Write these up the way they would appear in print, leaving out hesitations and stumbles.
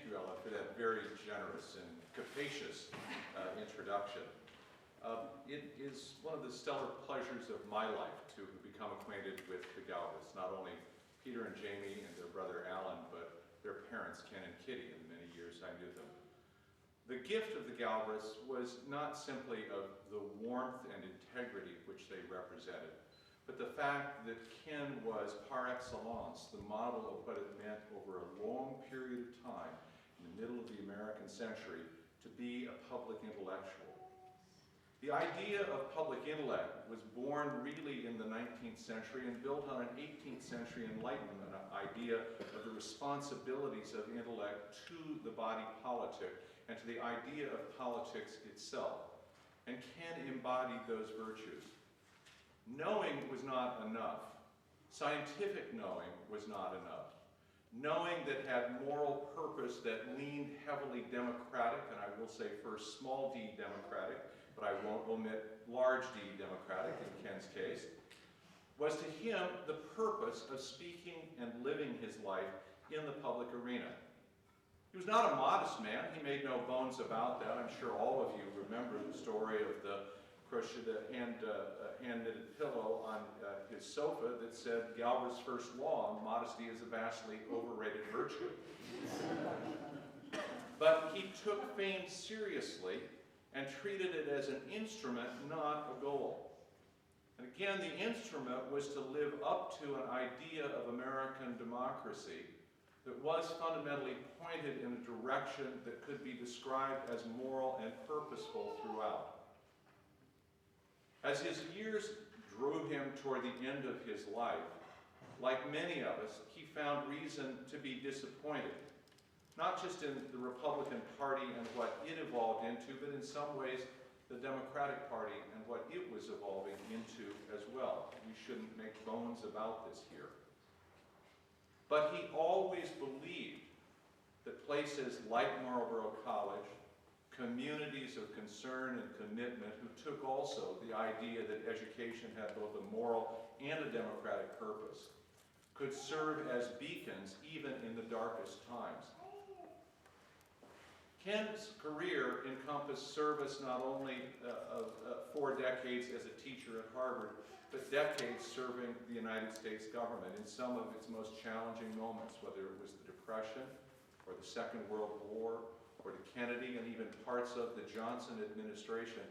Thank you, Ellen, for that very generous and capacious introduction. It is one of the stellar pleasures of my life to become acquainted with the Galbraiths, not only Peter and Jamie and their brother Alan, but their parents, Ken and Kitty, in the many years I knew them. The gift of the Galbraiths was not simply of the warmth and integrity which they represented, but the fact that Ken was par excellence the model of what it meant over a long period of time in the middle of the American century to be a public intellectual. The idea of public intellect was born really in the 19th century and built on an 18th century Enlightenment idea of the responsibilities of intellect to the body politic and to the idea of politics itself. And Ken embodied those virtues. Knowing was not enough. Scientific knowing was not enough. Knowing that had moral purpose that leaned heavily democratic, and I will say first small d democratic, but I won't omit large D democratic in Ken's case, was to him the purpose of speaking and living his life in the public arena. He was not a modest man. He made no bones about that. I'm sure all of you remember the story of the hand-knitted pillow on his sofa that said Galbraith's first law, modesty is a vastly overrated virtue. But he took fame seriously and treated it as an instrument, not a goal. And again, the instrument was to live up to an idea of American democracy that was fundamentally pointed in a direction that could be described as moral and purposeful throughout. As his years drew him toward the end of his life, like many of us, he found reason to be disappointed. Not just in the Republican Party and what it evolved into, but in some ways the Democratic Party and what it was evolving into as well. We shouldn't make bones about this here. But he always believed that places like Marlborough College, communities of concern and commitment who took also the idea that education had both a moral and a democratic purpose, could serve as beacons even in the darkest times. Ken's career encompassed service not only of 4 decades as a teacher at Harvard, but decades serving the United States government in some of its most challenging moments, whether it was the Depression or the Second World War or the Kennedy and even parts of the Johnson administration,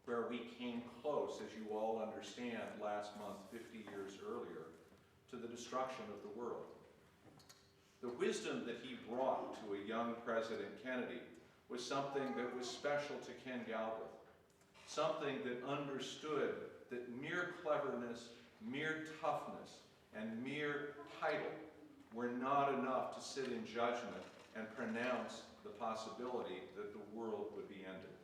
where we came close, as you all understand, last month, 50 years earlier, to the destruction of the world. The wisdom that he brought to a young President Kennedy was something that was special to Ken Galbraith, something that understood that mere cleverness, mere toughness, and mere title were not enough to sit in judgment and pronounce the possibility that the world would be ended.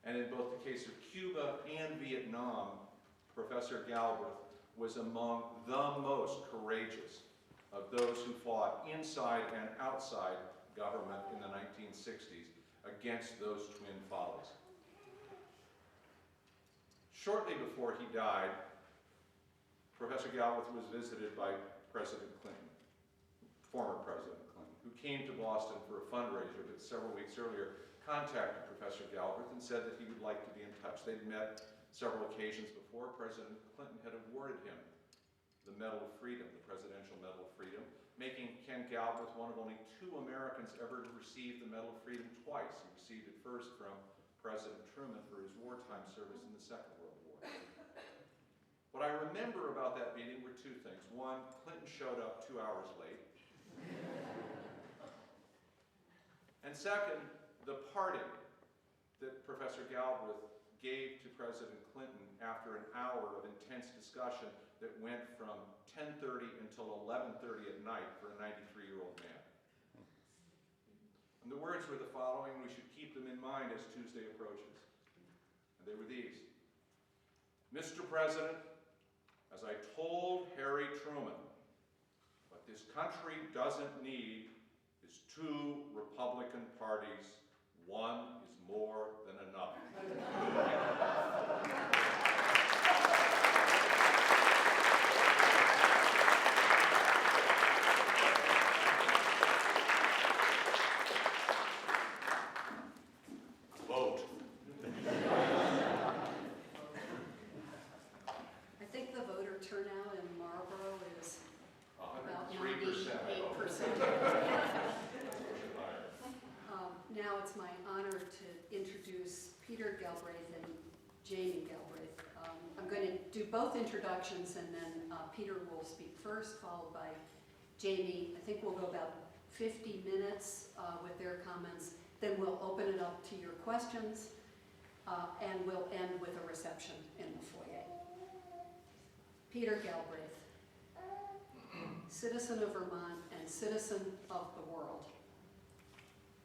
And in both the case of Cuba and Vietnam, Professor Galbraith was among the most courageous of those who fought inside and outside government in the 1960s against those twin follies. Shortly before he died, Professor Galbraith was visited by President Clinton, former President Clinton, who came to Boston for a fundraiser, but several weeks earlier contacted Professor Galbraith and said that he would like to be in touch. They'd met several occasions before. President Clinton had awarded him the Medal of Freedom, the Presidential Medal of Freedom, making Ken Galbraith one of only 2 Americans ever to receive the Medal of Freedom twice. He received it first from President Truman for his wartime service in the Second World War. What I remember about that meeting were 2 things. One, Clinton showed up 2 hours late. And second, the parting that Professor Galbraith gave to President Clinton after an hour of intense discussion that went from 10:30 until 11:30 at night for a 93-year-old man. And the words were the following. We should keep them in mind as Tuesday approaches. And they were these. Mr. President, as I told Harry Truman, what this country doesn't need is 2 Republican parties. One is more than enough. it's my honor to introduce Peter Galbraith and Jamie Galbraith. I'm going to do both introductions, and then Peter will speak first, followed by Jamie. I think we'll go about 50 minutes with their comments. Then we'll open it up to your questions, and we'll end with a reception in the foyer. Peter Galbraith, citizen of Vermont and citizen of the world.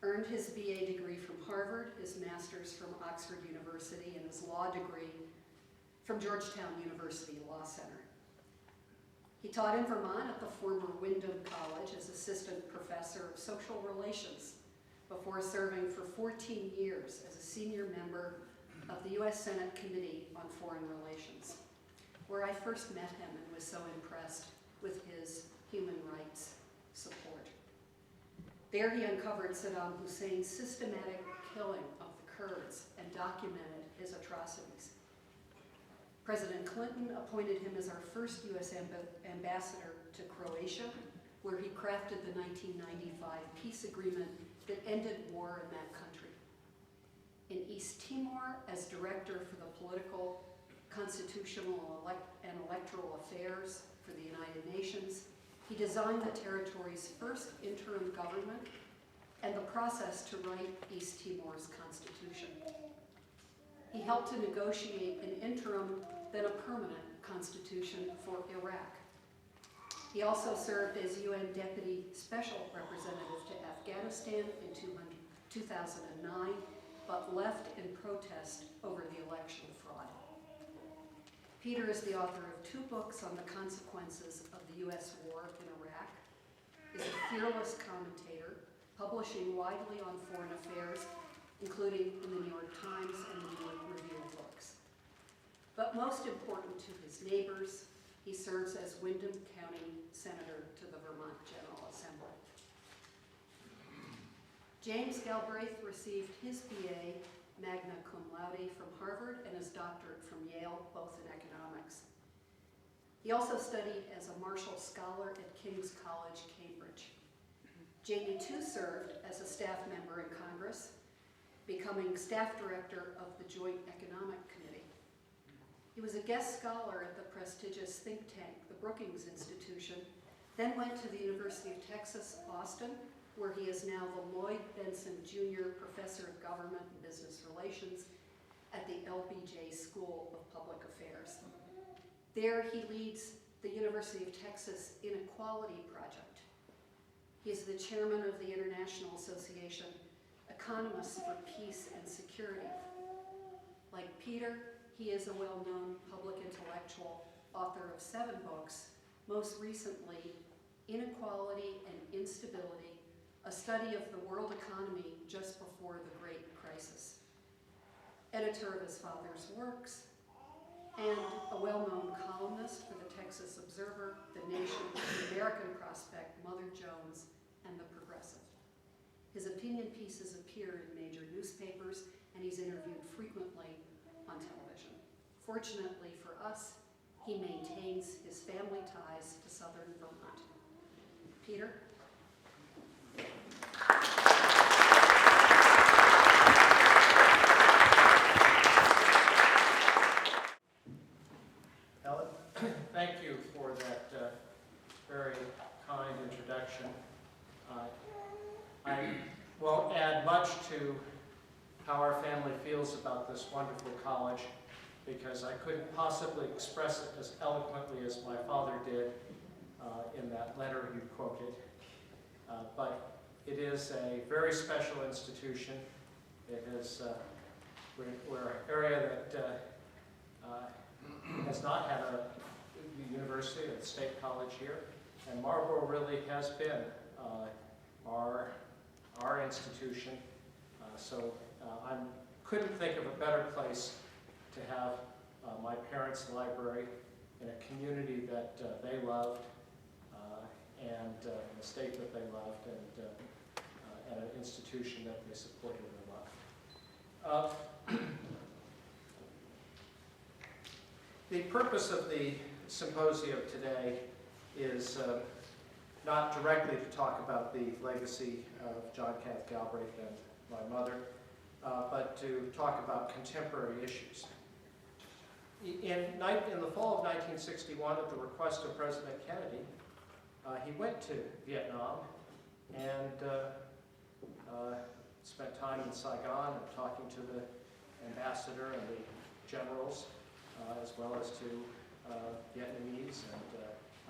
Earned his BA degree from Harvard, his master's from Oxford University, and his law degree from Georgetown University Law Center. He taught in Vermont at the former Windham College as assistant professor of social relations before serving for 14 years as a senior member of the U.S. Senate Committee on Foreign Relations, where I first met him and was so impressed with his human rights support. There he uncovered Saddam Hussein's systematic killing of the Kurds and documented his atrocities. President Clinton appointed him as our first U.S. ambassador to Croatia, where he crafted the 1995 peace agreement that ended war in that country. In East Timor, as director for the political, constitutional, and electoral affairs for the United Nations, he designed the territory's first interim government and the process to write East Timor's constitution. He helped to negotiate an interim, then a permanent constitution for Iraq. He also served as UN Deputy Special Representative to Afghanistan in 2009, but left in protest over the election fraud. Peter is the author of 2 books on the consequences of the U.S. war in Iraq, is a fearless commentator, publishing widely on foreign affairs, including in the New York Times and the New York Review of Books. But most important to his neighbors, he serves as Windham County Senator to the Vermont General Assembly. James Galbraith received his BA magna cum laude from Harvard and his doctorate from Yale, both in economics. He also studied as a Marshall Scholar at King's College, Cambridge. Jamie too served as a staff member in Congress, becoming staff director of the Joint Economic Committee. He was a guest scholar at the prestigious think tank, the Brookings Institution, then went to the University of Texas, Austin, where he is now the Lloyd Benson Jr. Professor of Government and Business Relations at the LBJ School of Public Affairs. There he leads the University of Texas Inequality Project. He is the chairman of the International Association Economists for Peace and Security. Like Peter, he is a well-known public intellectual, author of 7 books, most recently, Inequality and Instability, a study of the world economy just before the Great Crisis. Editor of his father's works, and a well-known columnist for the Texas Observer, The Nation, The American Prospect, Mother Jones, and The Progressive. His opinion pieces appear in major newspapers, and he's interviewed frequently on television. Fortunately for us, he maintains his family ties to Southern Vermont. Peter? Ellen, thank you for that very kind introduction. I won't add much to how our family feels about this wonderful college, because I couldn't possibly express it as eloquently as my father did in that letter you quoted. But it is a very special institution. It is, we're an area that has not had a university, a state college here, and Marlborough really has been our institution. So I couldn't think of a better place to have my parents' library in a community that they loved, and a state that they loved, and an institution that they supported and loved. The purpose of the symposium today is not directly to talk about the legacy of John Cath Galbraith and my mother, but to talk about contemporary issues. In the fall of 1961, at the request of President Kennedy, he went to Vietnam and spent time in Saigon and talking to the ambassador and the generals, as well as to Vietnamese and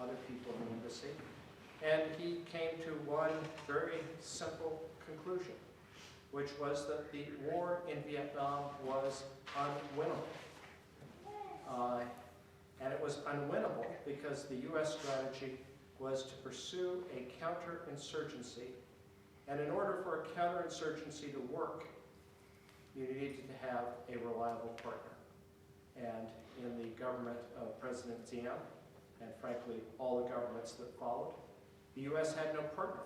other people in the embassy. And he came to one very simple conclusion, which was that the war in Vietnam was unwinnable. And it was unwinnable because the U.S. strategy was to pursue a counterinsurgency. And in order for a counterinsurgency to work, you needed to have a reliable partner. And in the government of President Diem, and frankly, all the governments that followed, the U.S. had no partner.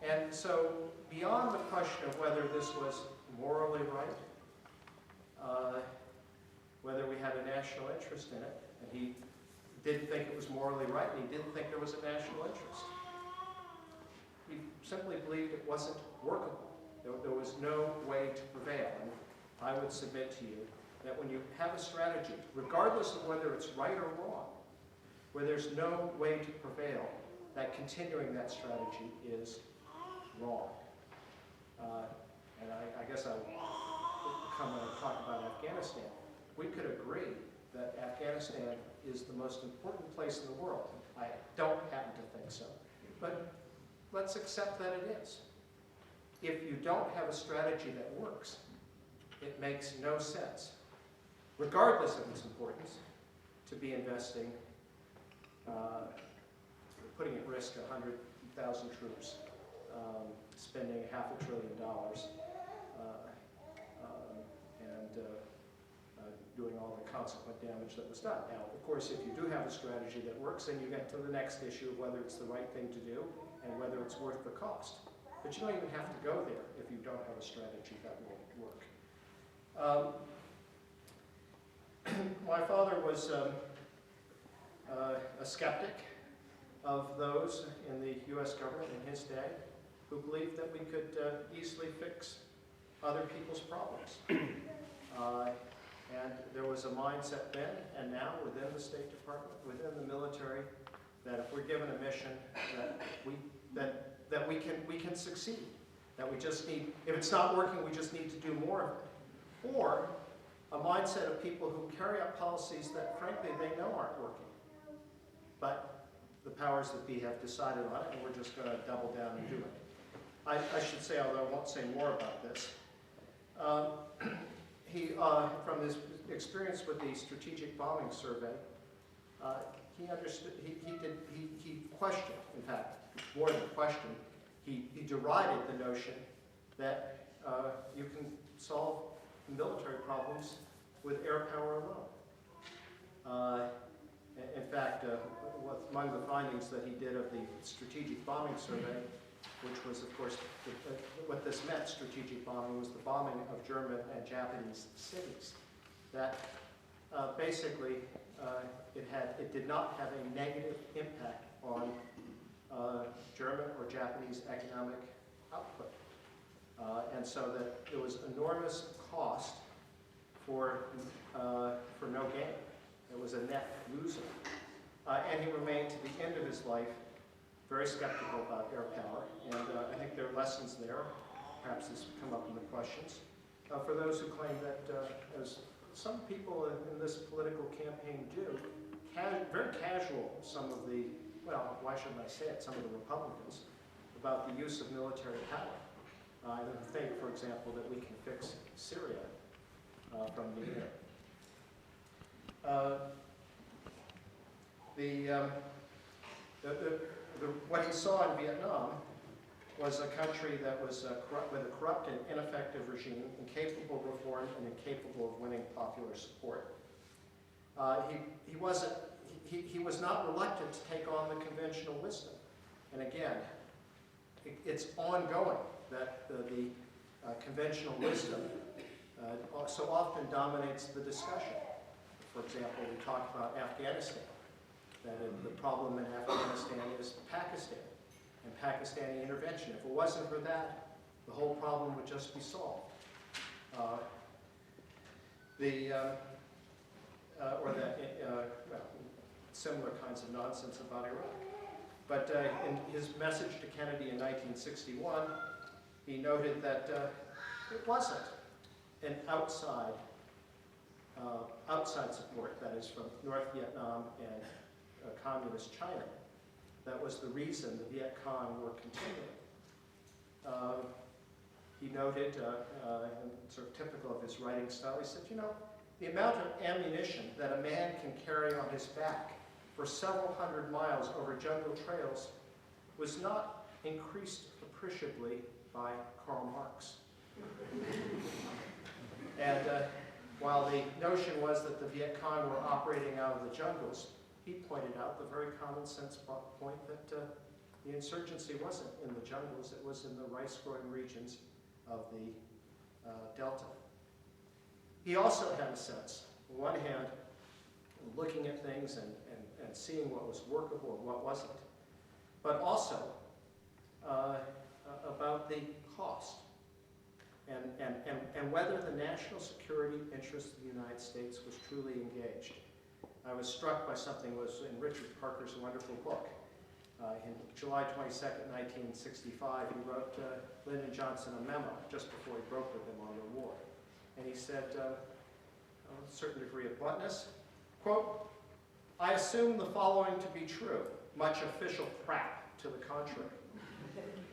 And so, beyond the question of whether this was morally right, whether we had a national interest in it, and he didn't think it was morally right, and he didn't think there was a national interest. He simply believed it wasn't workable. There was no way to prevail. And I would submit to you that when you have a strategy, regardless of whether it's right or wrong, where there's no way to prevail, that continuing that strategy is wrong. And I guess I will come and talk about Afghanistan. We could agree that Afghanistan is the most important place in the world. I don't happen to think so. But let's accept that it is. If you don't have a strategy that works, it makes no sense, regardless of its importance, to be investing, putting at risk 100,000 troops, spending $500 billion, and doing all the consequent damage that was done. Now, of course, if you do have a strategy that works, then you get to the next issue of whether it's the right thing to do and whether it's worth the cost. But you don't even have to go there if you don't have a strategy that will work. My father was a skeptic of those in the U.S. government in his day who believed that we could easily fix other people's problems. And there was a mindset then and now within the State Department, within the military, that if we're given a mission, that we can succeed. That we just need, if it's not working, we just need to do more of it. Or a mindset of people who carry out policies that, frankly, they know aren't working. But the powers that be have decided on it, and we're just going to double down and do it. I should say, although I won't say more about this, from his experience with the Strategic Bombing Survey, he understood. He questioned. In fact, more than questioned, he derided the notion that you can solve military problems with air power alone. In fact, among the findings that he did of the Strategic Bombing Survey, which was, of course, what this meant, strategic bombing, was the bombing of German and Japanese cities. That basically it did not have a negative impact on German or Japanese economic output. And so that there was enormous cost for no gain. It was a net loser. And he remained to the end of his life very skeptical about air power, and I think there are lessons there. Perhaps this will come up in the questions. For those who claim that, as some people in this political campaign do, very casual, some of the, well, why shouldn't I say it, some of the Republicans, about the use of military power. I don't think, for example, that we can fix Syria from the air. What he saw in Vietnam was a country that was with a corrupt and ineffective regime, incapable of reform and incapable of winning popular support. He was not reluctant to take on the conventional wisdom. And again, it's ongoing that the conventional wisdom so often dominates the discussion. For example, we talked about Afghanistan. That the problem in Afghanistan is Pakistan and Pakistani intervention. If it wasn't for that, the whole problem would just be solved. Similar kinds of nonsense about Iraq. But in his message to Kennedy in 1961, he noted that it wasn't an outside support, that is from North Vietnam and communist China, that was the reason the Viet Cong were continuing. He noted, and sort of typical of his writing style, he said, you know, the amount of ammunition that a man can carry on his back for several hundred miles over jungle trails was not increased appreciably by Karl Marx. And while the notion was that the Viet Cong were operating out of the jungles, he pointed out the very common sense point that the insurgency wasn't in the jungles, it was in the rice-growing regions of the Delta. He also had a sense, on one hand, looking at things and seeing what was workable and what wasn't, but also about the cost and whether the national security interest of the United States was truly engaged. I was struck by something that was in Richard Parker's wonderful book. In July 22nd, 1965, he wrote Lyndon Johnson a memo just before he broke with him on the war. And he said, a certain degree of bluntness, quote, I assume the following to be true, much official crap to the contrary.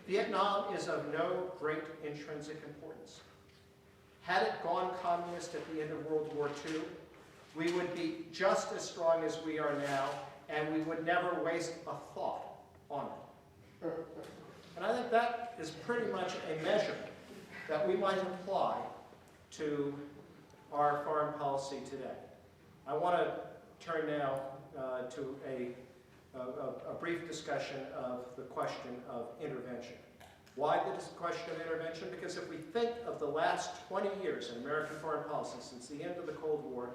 Vietnam is of no great intrinsic importance. Had it gone communist at the end of World War II, we would be just as strong as we are now, and we would never waste a thought on it. And I think that is pretty much a measure that we might apply to our foreign policy today. I want to turn now to a brief discussion of the question of intervention. Why this question of intervention? Because if we think of the last 20 years in American foreign policy since the end of the Cold War,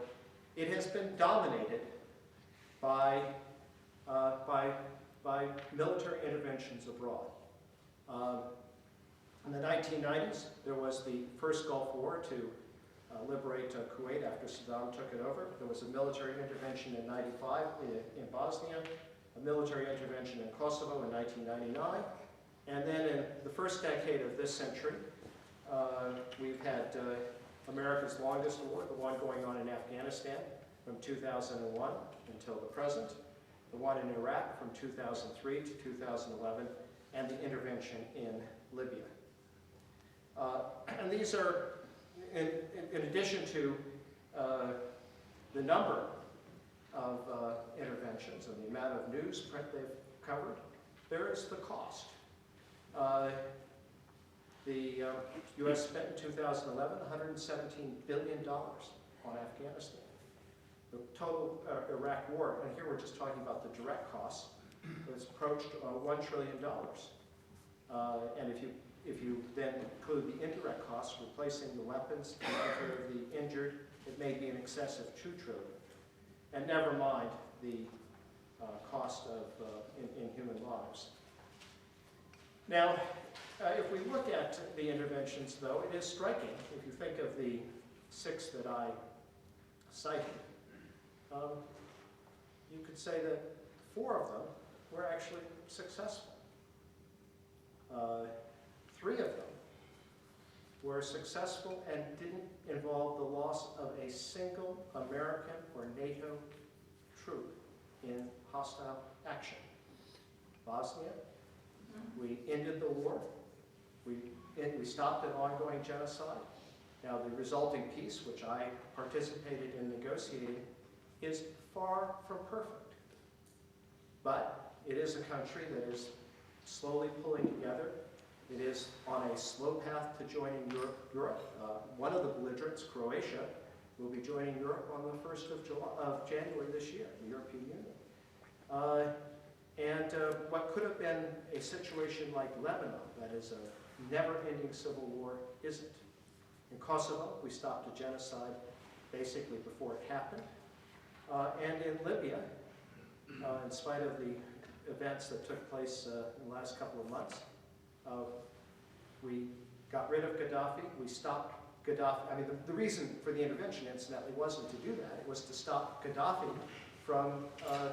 it has been dominated by military interventions abroad. In the 1990s, there was the first Gulf War to liberate Kuwait after Saddam took it over. There was a military intervention in 95 in Bosnia, a military intervention in Kosovo in 1999, and then in the first decade of this century, we've had America's longest war, the one going on in Afghanistan from 2001 until the present, the one in Iraq from 2003 to 2011, and the intervention in Libya. And these are, in addition to the number of interventions and the amount of newsprint they've covered, there is the cost. The U.S. spent in 2011 $117 billion on Afghanistan. The total Iraq war, and here we're just talking about the direct costs, was approached $1 trillion. And if you then include the indirect costs, replacing the weapons, taking care of the injured, it may be in excess of $2 trillion. And never mind the cost of in human lives. Now, if we look at the interventions, though, it is striking. If you think of the 6 that I cited, you could say that 4 of them were actually successful. 3 of them were successful and didn't involve the loss of a single American or NATO troop in hostile action. Bosnia, we ended the war. We stopped an ongoing genocide. Now, the resulting peace, which I participated in negotiating, is far from perfect. But it is a country that is slowly pulling together. It is on a slow path to joining Europe. One of the belligerents, Croatia, will be joining Europe on the 1st of January this year, the European Union. And what could have been a situation like Lebanon, that is a never-ending civil war, isn't. In Kosovo, we stopped a genocide basically before it happened. And in Libya, in spite of the events that took place in the last couple of months, we got rid of Gaddafi, we stopped Gaddafi. I mean, the reason for the intervention, incidentally, wasn't to do that. It was to stop Gaddafi from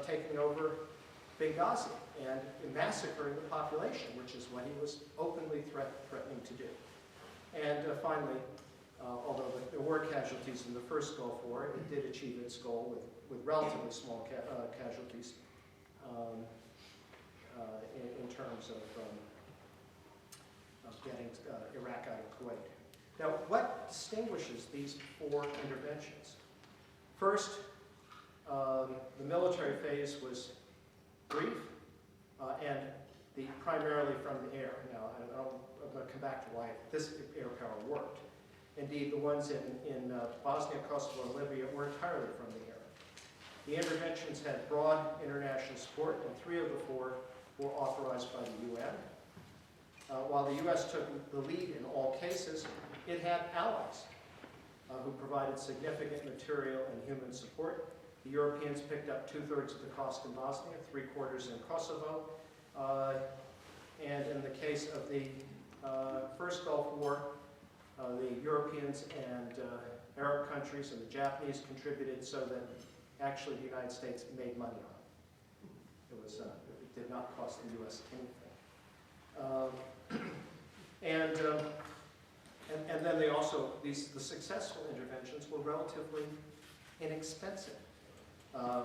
taking over Benghazi and massacring the population, which is what he was openly threatening to do. And finally, although there were casualties in the first Gulf War, it did achieve its goal with relatively small casualties in terms of getting Iraq out of Kuwait. Now, what distinguishes these four interventions? First, the military phase was brief and primarily from the air. Now, I'm going to come back to why this air power worked. Indeed, the ones in Bosnia, Kosovo, and Libya were entirely from the air. The interventions had broad international support, and 3 of the 4 were authorized by the UN. While the U.S. took the lead in all cases, it had allies who provided significant material and human support. The Europeans picked up 2/3 of the cost in Bosnia, 3/4 in Kosovo, and in the case of the first Gulf War, the Europeans and Arab countries and the Japanese contributed so that actually the United States made money on it. It did not cost the U.S. anything. And then they also, the successful interventions were relatively inexpensive. The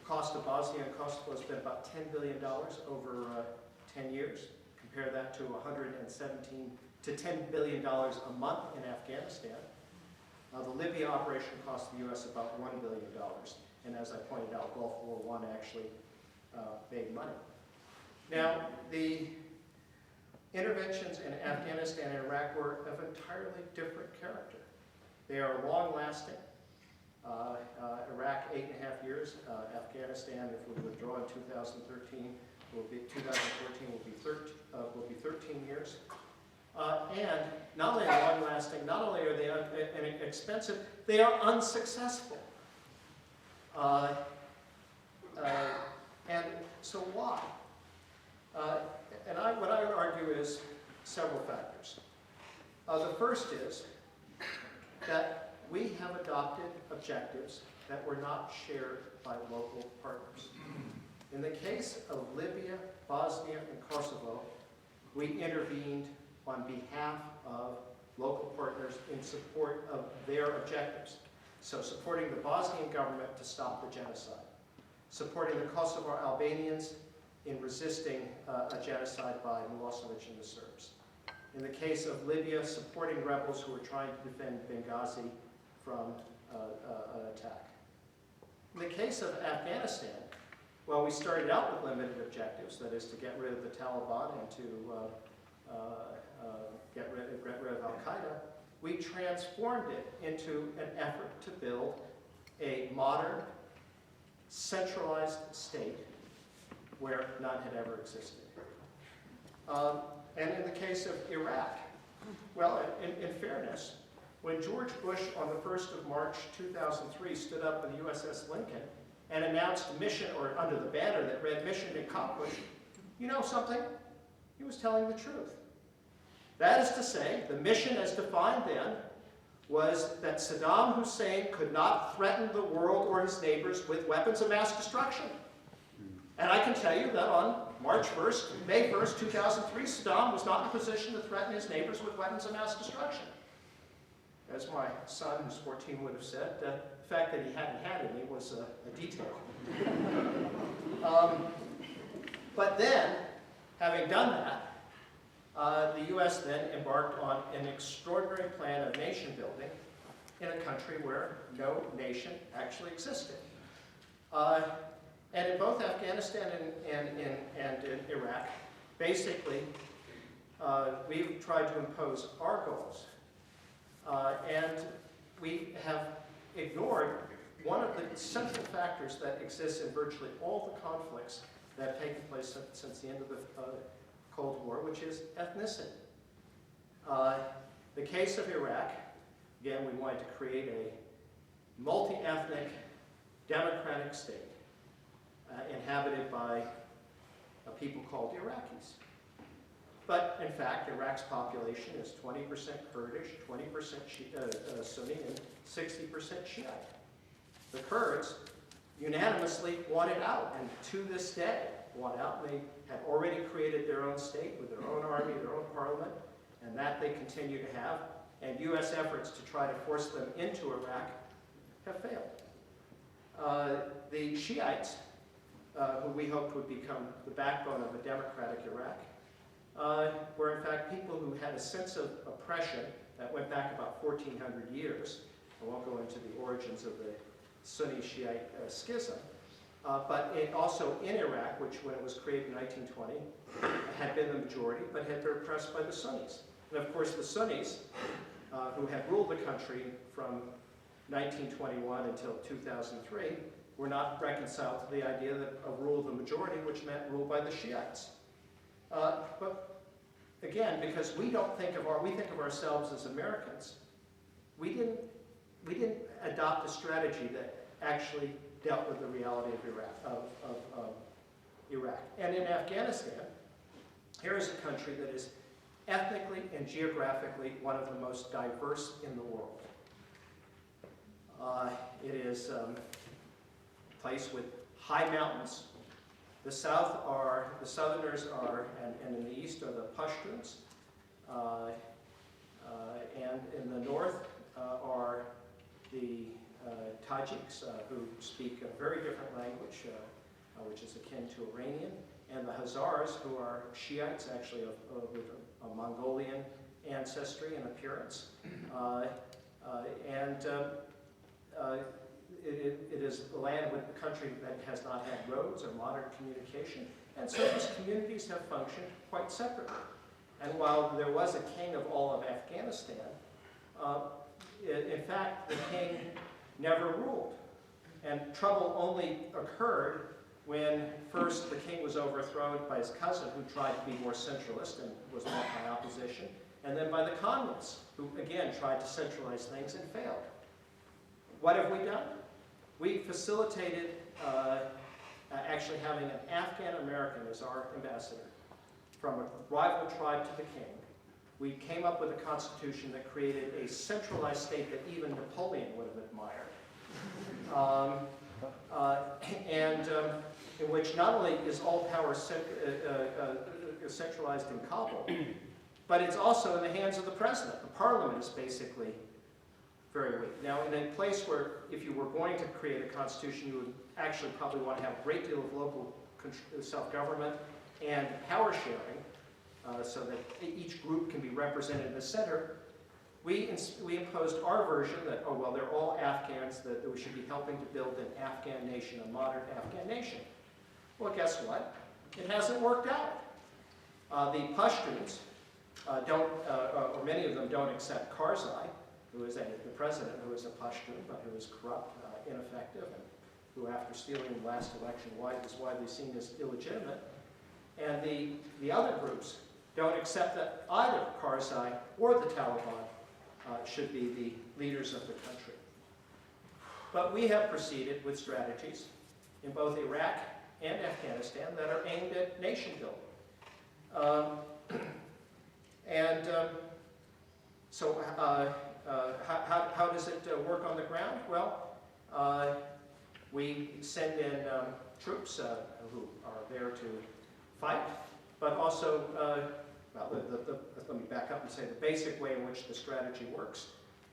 cost of Bosnia and Kosovo has been about $10 billion over 10 years. Compare that to $10 billion a month in Afghanistan. The Libya operation cost the U.S. about $1 billion. And as I pointed out, Gulf War I actually made money. Now, the interventions in Afghanistan and Iraq were of entirely different character. They are long-lasting. Iraq, 8.5 years. Afghanistan, if we withdraw in 2014, will be 13 years. And not only are they long-lasting, not only are they expensive, they are unsuccessful. And so why? What I would argue is several factors. The first is that we have adopted objectives that were not shared by local partners. In the case of Libya, Bosnia, and Kosovo, we intervened on behalf of local partners in support of their objectives. So supporting the Bosnian government to stop the genocide, supporting the Kosovo Albanians in resisting a genocide by Milosevic and the Serbs. In the case of Libya, supporting rebels who were trying to defend Benghazi from an attack. In the case of Afghanistan, well, we started out with limited objectives, that is to get rid of the Taliban and to get rid of Al-Qaeda. We transformed it into an effort to build a modern, centralized state where none had ever existed. And in the case of Iraq, well, in fairness, when George Bush on the 1st of March 2003 stood up with the USS Lincoln and announced a mission, or under the banner that read "Mission Accomplished," you know something? He was telling the truth. That is to say, the mission as defined then was that Saddam Hussein could not threaten the world or his neighbors with weapons of mass destruction. And I can tell you that on May 1st, 2003, Saddam was not in a position to threaten his neighbors with weapons of mass destruction. As my son, who's 14, would have said, the fact that he hadn't had any was a detail. But then, having done that, the U.S. then embarked on an extraordinary plan of nation building in a country where no nation actually existed. And in both Afghanistan and in Iraq, basically, we've tried to impose our goals. And we have ignored one of the central factors that exists in virtually all the conflicts that have taken place since the end of the Cold War, which is ethnicity. The case of Iraq, again, we wanted to create a multi-ethnic democratic state inhabited by a people called Iraqis. But in fact, Iraq's population is 20% Kurdish, 20% Sunni, and 60% Shiite. The Kurds unanimously wanted out, and to this day want out. They have already created their own state with their own army, their own parliament, and that they continue to have. And U.S. efforts to try to force them into Iraq have failed. The Shiites, who we hoped would become the backbone of a democratic Iraq, were in fact people who had a sense of oppression that went back about 1,400 years. I won't go into the origins of the Sunni-Shiite schism, but it also in Iraq, which when it was created in 1920, had been the majority, but had been oppressed by the Sunnis. And of course the Sunnis, who had ruled the country from 1921 until 2003, were not reconciled to the idea of rule of the majority, which meant rule by the Shiites. But again, because we think of ourselves as Americans, we didn't adopt a strategy that actually dealt with the reality of Iraq. And in Afghanistan, here is a country that is ethnically and geographically one of the most diverse in the world. It is a place with high mountains. The Southerners are, and in the east are the Pashtuns, and in the north are the Tajiks, who speak a very different language, which is akin to Iranian, and the Hazars, who are Shiites, actually with a Mongolian ancestry and appearance. It is a land with a country that has not had roads or modern communication, and so these communities have functioned quite separately. And while there was a king of all of Afghanistan, in fact, the king never ruled. And trouble only occurred when first the king was overthrown by his cousin, who tried to be more centralist and was met by opposition, and then by the communists, who again tried to centralize things and failed. What have we done? We facilitated actually having an Afghan American as our ambassador from a rival tribe to the king. We came up with a constitution that created a centralized state that even Napoleon would have admired. In which not only is all power centralized in Kabul, but it's also in the hands of the president. The parliament is basically very weak. Now, in a place where if you were going to create a constitution, you would actually probably want to have a great deal of local self-government and power sharing, so that each group can be represented in the center. We imposed our version that, oh, well, they're all Afghans, that we should be helping to build an Afghan nation, a modern Afghan nation. Well, guess what? It hasn't worked out. The Pashtuns or many of them don't accept Karzai, who is the president, who is a Pashtun, but who is corrupt, ineffective, and who, after stealing the last election, is widely seen as illegitimate. And the other groups don't accept that either Karzai or the Taliban should be the leaders of the country. But we have proceeded with strategies in both Iraq and Afghanistan that are aimed at nation building. So how does it work on the ground? Well, we send in troops who are there to fight, but also, let me back up and say the basic way in which the strategy works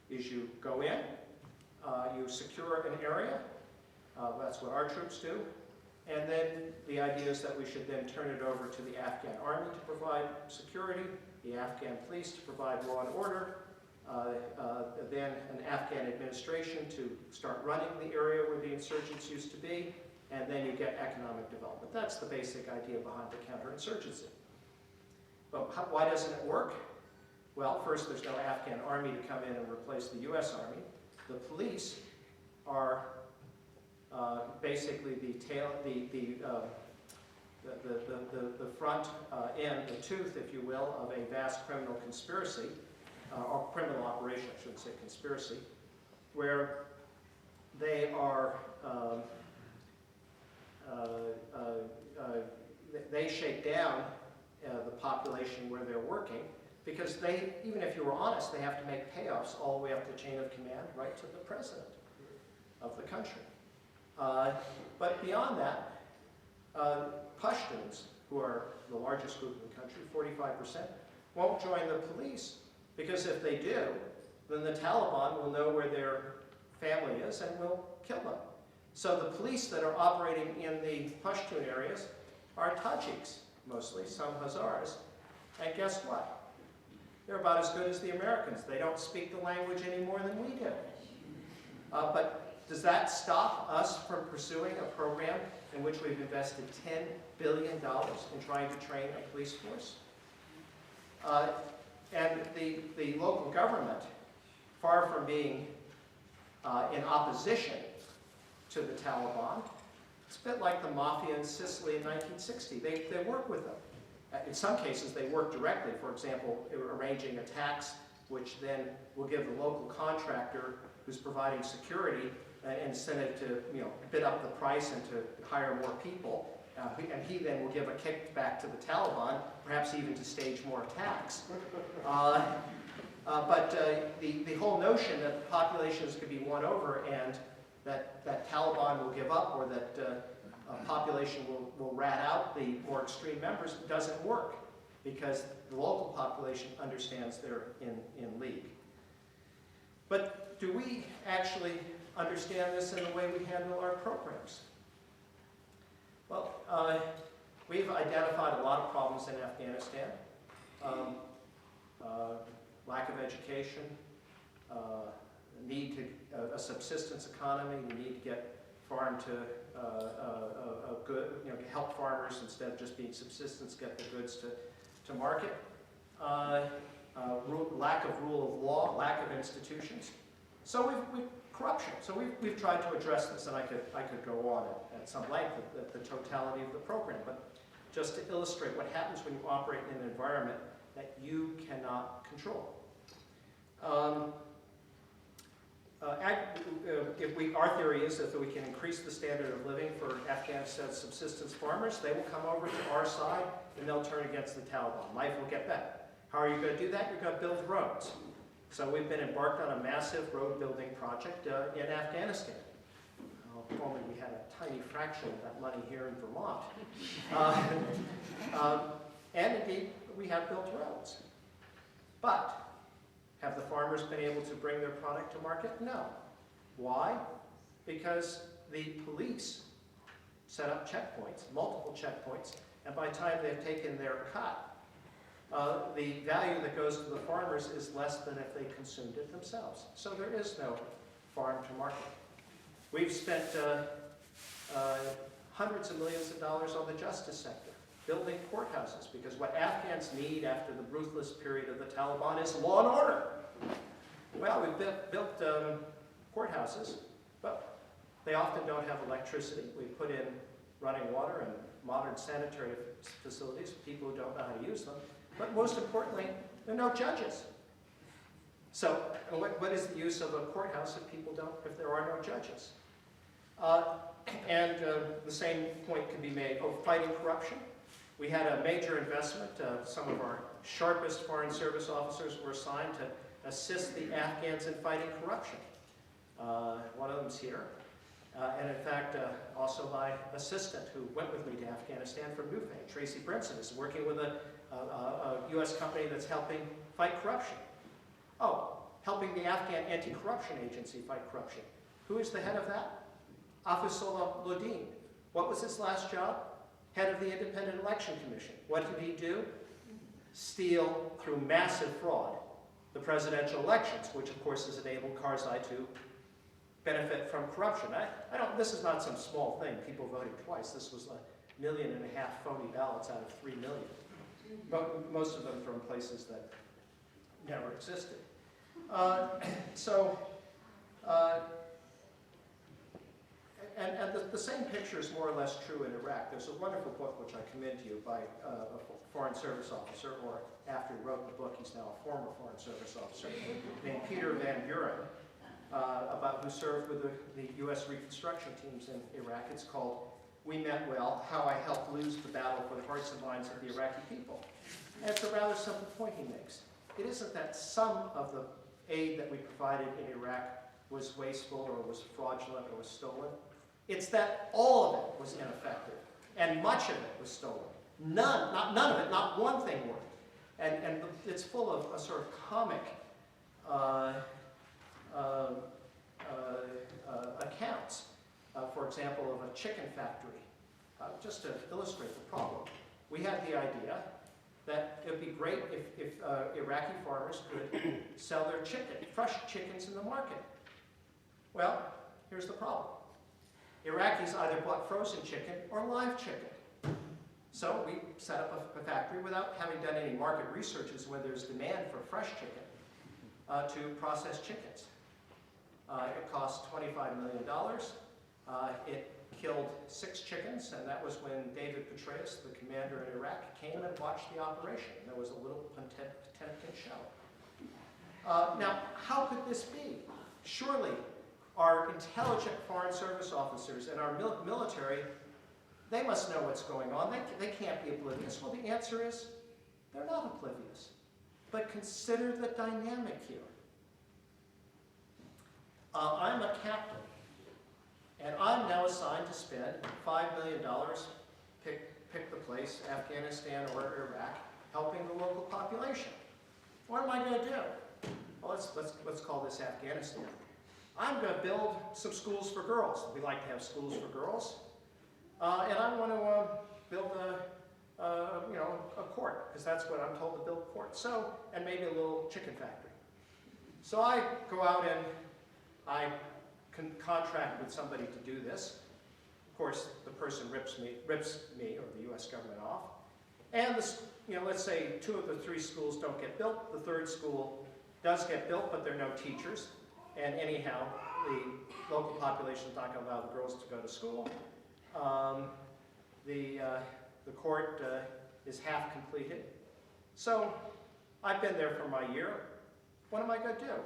is you go in, you secure an area, that's what our troops do, and then the idea is that we should then turn it over to the Afghan army to provide security, the Afghan police to provide law and order, then an Afghan administration to start running the area where the insurgents used to be, and then you get economic development. That's the basic idea behind the counterinsurgency. But why doesn't it work? Well, first, there's no Afghan army to come in and replace the U.S. Army. The police are basically the front end, the tooth, if you will, of a vast criminal conspiracy, or criminal operation, I shouldn't say conspiracy, where they are, they shake down the population where they're working, because they, even if you were honest, they have to make payoffs all the way up the chain of command, right to the president of the country. But beyond that, Pashtuns, who are the largest group in the country, 45%, won't join the police, because if they do, then the Taliban will know where their family is and will kill them. So the police that are operating in the Pashtun areas are Tajiks, mostly, some Hazaras. And guess what? They're about as good as the Americans. They don't speak the language any more than we do. But does that stop us from pursuing a program in which we've invested $10 billion in trying to train a police force? And the local government, far from being in opposition to the Taliban, it's a bit like the mafia in Sicily in 1960. They work with them. In some cases, they work directly. For example, arranging a tax, which then will give the local contractor who's providing security an incentive to bid up the price and to hire more people. And he then will give a kickback to the Taliban, perhaps even to stage more attacks. But the whole notion that the populations could be won over and that Taliban will give up, or that a population will rat out the more extreme members, doesn't work, because the local population understands they're in league. But do we actually understand this in the way we handle our programs? Well, we've identified a lot of problems in Afghanistan. Lack of education, need to a subsistence economy, the need to get farm to good, help farmers instead of just being subsistence, get the goods to market. Lack of rule of law, lack of institutions. So corruption. So we've tried to address this, and I could go on at some length at the totality of the program, but just to illustrate what happens when you operate in an environment that you cannot control. Our theory is that if we can increase the standard of living for Afghanistan's subsistence farmers, they will come over to our side and they'll turn against the Taliban. Life will get better. How are you going to do that? You're going to build roads. So we've been embarked on a massive road building project in Afghanistan. If only we had a tiny fraction of that money here in Vermont. And indeed, we have built roads. But have the farmers been able to bring their product to market? No. Why? Because the police set up checkpoints, multiple checkpoints, and by the time they've taken their cut, the value that goes to the farmers is less than if they consumed it themselves. So there is no farm to market. We've spent hundreds of millions of dollars on the justice sector, building courthouses, because what Afghans need after the ruthless period of the Taliban is law and order. Well, we've built courthouses, but they often don't have electricity. We put in running water and modern sanitary facilities for people who don't know how to use them. But most importantly, there are no judges. So what is the use of a courthouse if there are no judges? The same point can be made of fighting corruption. We had a major investment. Some of our sharpest Foreign Service officers were assigned to assist the Afghans in fighting corruption. One of them's here. And in fact, also my assistant who went with me to Afghanistan from Newfane, Tracy Brinson, is working with a U.S. company that's helping fight corruption. Oh, helping the Afghan Anti-Corruption Agency fight corruption. Who is the head of that? Afisullah Lodin. What was his last job? Head of the Independent Election Commission. What did he do? Steal, through massive fraud, the presidential elections, which of course has enabled Karzai to benefit from corruption. This is not some small thing. People voted twice. This was 1.5 million phony ballots out of 3 million. Most of them from places that never existed. The same picture is more or less true in Iraq. There's a wonderful book which I commend to you by a Foreign Service officer, or after he wrote the book, he's now a former Foreign Service officer, named Peter Van Buren, who served with the U.S. reconstruction teams in Iraq. It's called we meant well, how I helped lose the battle for the hearts and minds of the Iraqi people. And it's a rather simple point he makes. It isn't that some of the aid that we provided in Iraq was wasteful or was fraudulent or was stolen. It's that all of it was ineffective, and much of it was stolen. None of it, not one thing worked. And it's full of a sort of comic accounts. For example, of a chicken factory. Just to illustrate the problem, we had the idea that it would be great if Iraqi farmers could sell their fresh chickens in the market. Well, here's the problem. Iraqis either bought frozen chicken or live chicken. So we set up a factory without having done any market research as to whether there's demand for fresh chicken to process chickens. It cost $25 million. It killed 6 chickens, and that was when David Petraeus, the commander in Iraq, came and watched the operation. There was a little Potemkin show. Now, how could this be? Surely, our intelligent foreign service officers and our military, they must know what's going on. They can't be oblivious. Well, the answer is, they're not oblivious. But consider the dynamic here. I'm a captain, and I'm now assigned to spend $5 million, pick the place, Afghanistan or Iraq, helping the local population. What am I going to do? Well, let's call this Afghanistan. I'm going to build some schools for girls. We like to have schools for girls. And I want to build a court, because that's what I'm told to build a court. So, and maybe a little chicken factory. So I go out and I can contract with somebody to do this. Of course, the person rips me or the U.S. government off. And let's say 2 of the 3 schools don't get built. The 3rd school does get built, but there are no teachers. And anyhow, the local population is not going to allow the girls to go to school. The court is half completed. So I've been there for my year. What am I going to do?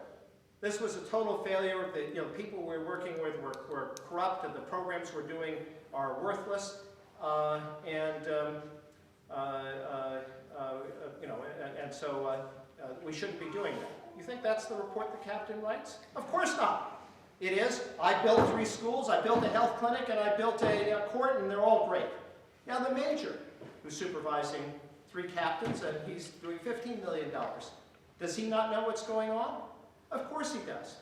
This was a total failure. The people we're working with were corrupt, and the programs we're doing are worthless. So we shouldn't be doing that. You think that's the report the captain writes? Of course not. It is, I built 3 schools, I built a health clinic, and I built a court, and they're all great. Now the major, who's supervising 3 captains, and he's doing $15 million. Does he not know what's going on? Of course he does.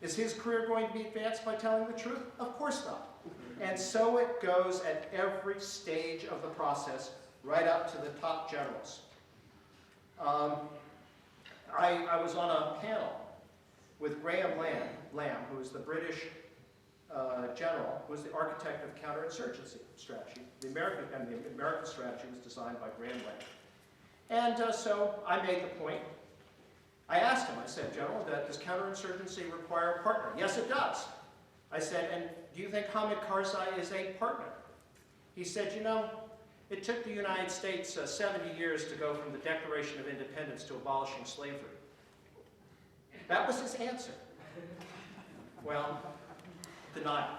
Is his career going to be advanced by telling the truth? Of course not. And so it goes at every stage of the process, right up to the top generals. I was on a panel with Graham Lamb, who is the British general, who was the architect of counterinsurgency strategy. The American strategy was designed by Graham Lamb. And so I made the point. I asked him, I said, General, does counterinsurgency require a partner? Yes, it does. I said, and do you think Hamid Karzai is a partner? He said, it took the United States 70 years to go from the Declaration of Independence to abolishing slavery. That was his answer. Well, denial.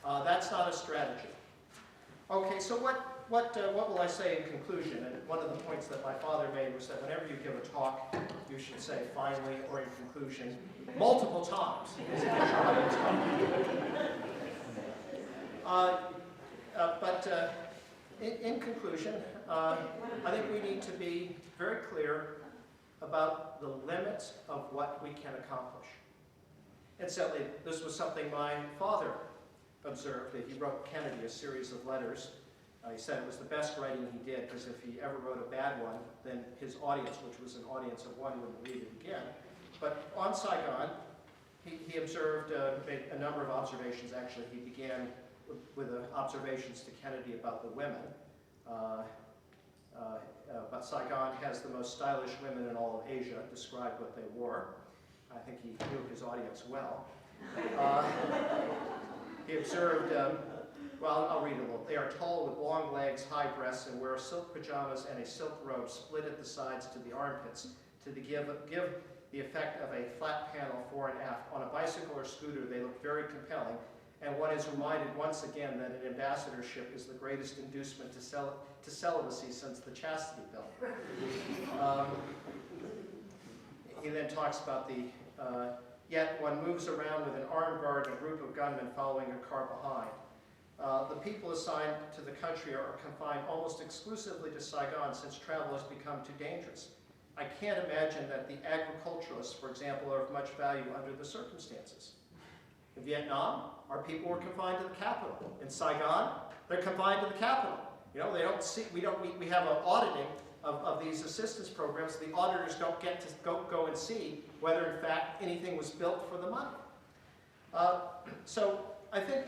That's not a strategy. Okay, so what will I say in conclusion? And one of the points that my father made was that whenever you give a talk, you should say finally or in conclusion multiple times. In conclusion, I think we need to be very clear about the limits of what we can accomplish. Incidentally, this was something my father observed. That he wrote Kennedy a series of letters. He said it was the best writing he did, because if he ever wrote a bad one, then his audience, which was an audience of one, wouldn't read it again. But on Saigon, he observed, made a number of observations. Actually, he began with observations to Kennedy about the women. But Saigon has the most stylish women in all of Asia, described what they wore. I think he knew his audience well. He observed, well, I'll read a little. They are tall with long legs, high breasts, and wear silk pajamas and a silk robe split at the sides to the armpits to give the effect of a flat panel fore and aft. On a bicycle or scooter, they look very compelling, and one is reminded once again that an ambassadorship is the greatest inducement to celibacy since the chastity belt. He then talks about the, yet one moves around with an armed guard and a group of gunmen following a car behind. The people assigned to the country are confined almost exclusively to Saigon since travel has become too dangerous. I can't imagine that the agriculturalists, for example, are of much value under the circumstances. In Vietnam, our people were confined to the capital. In Saigon, they're confined to the capital. You know, they don't see, we have an auditing of these assistance programs. The auditors don't get to go and see whether in fact anything was built for the money. So I think,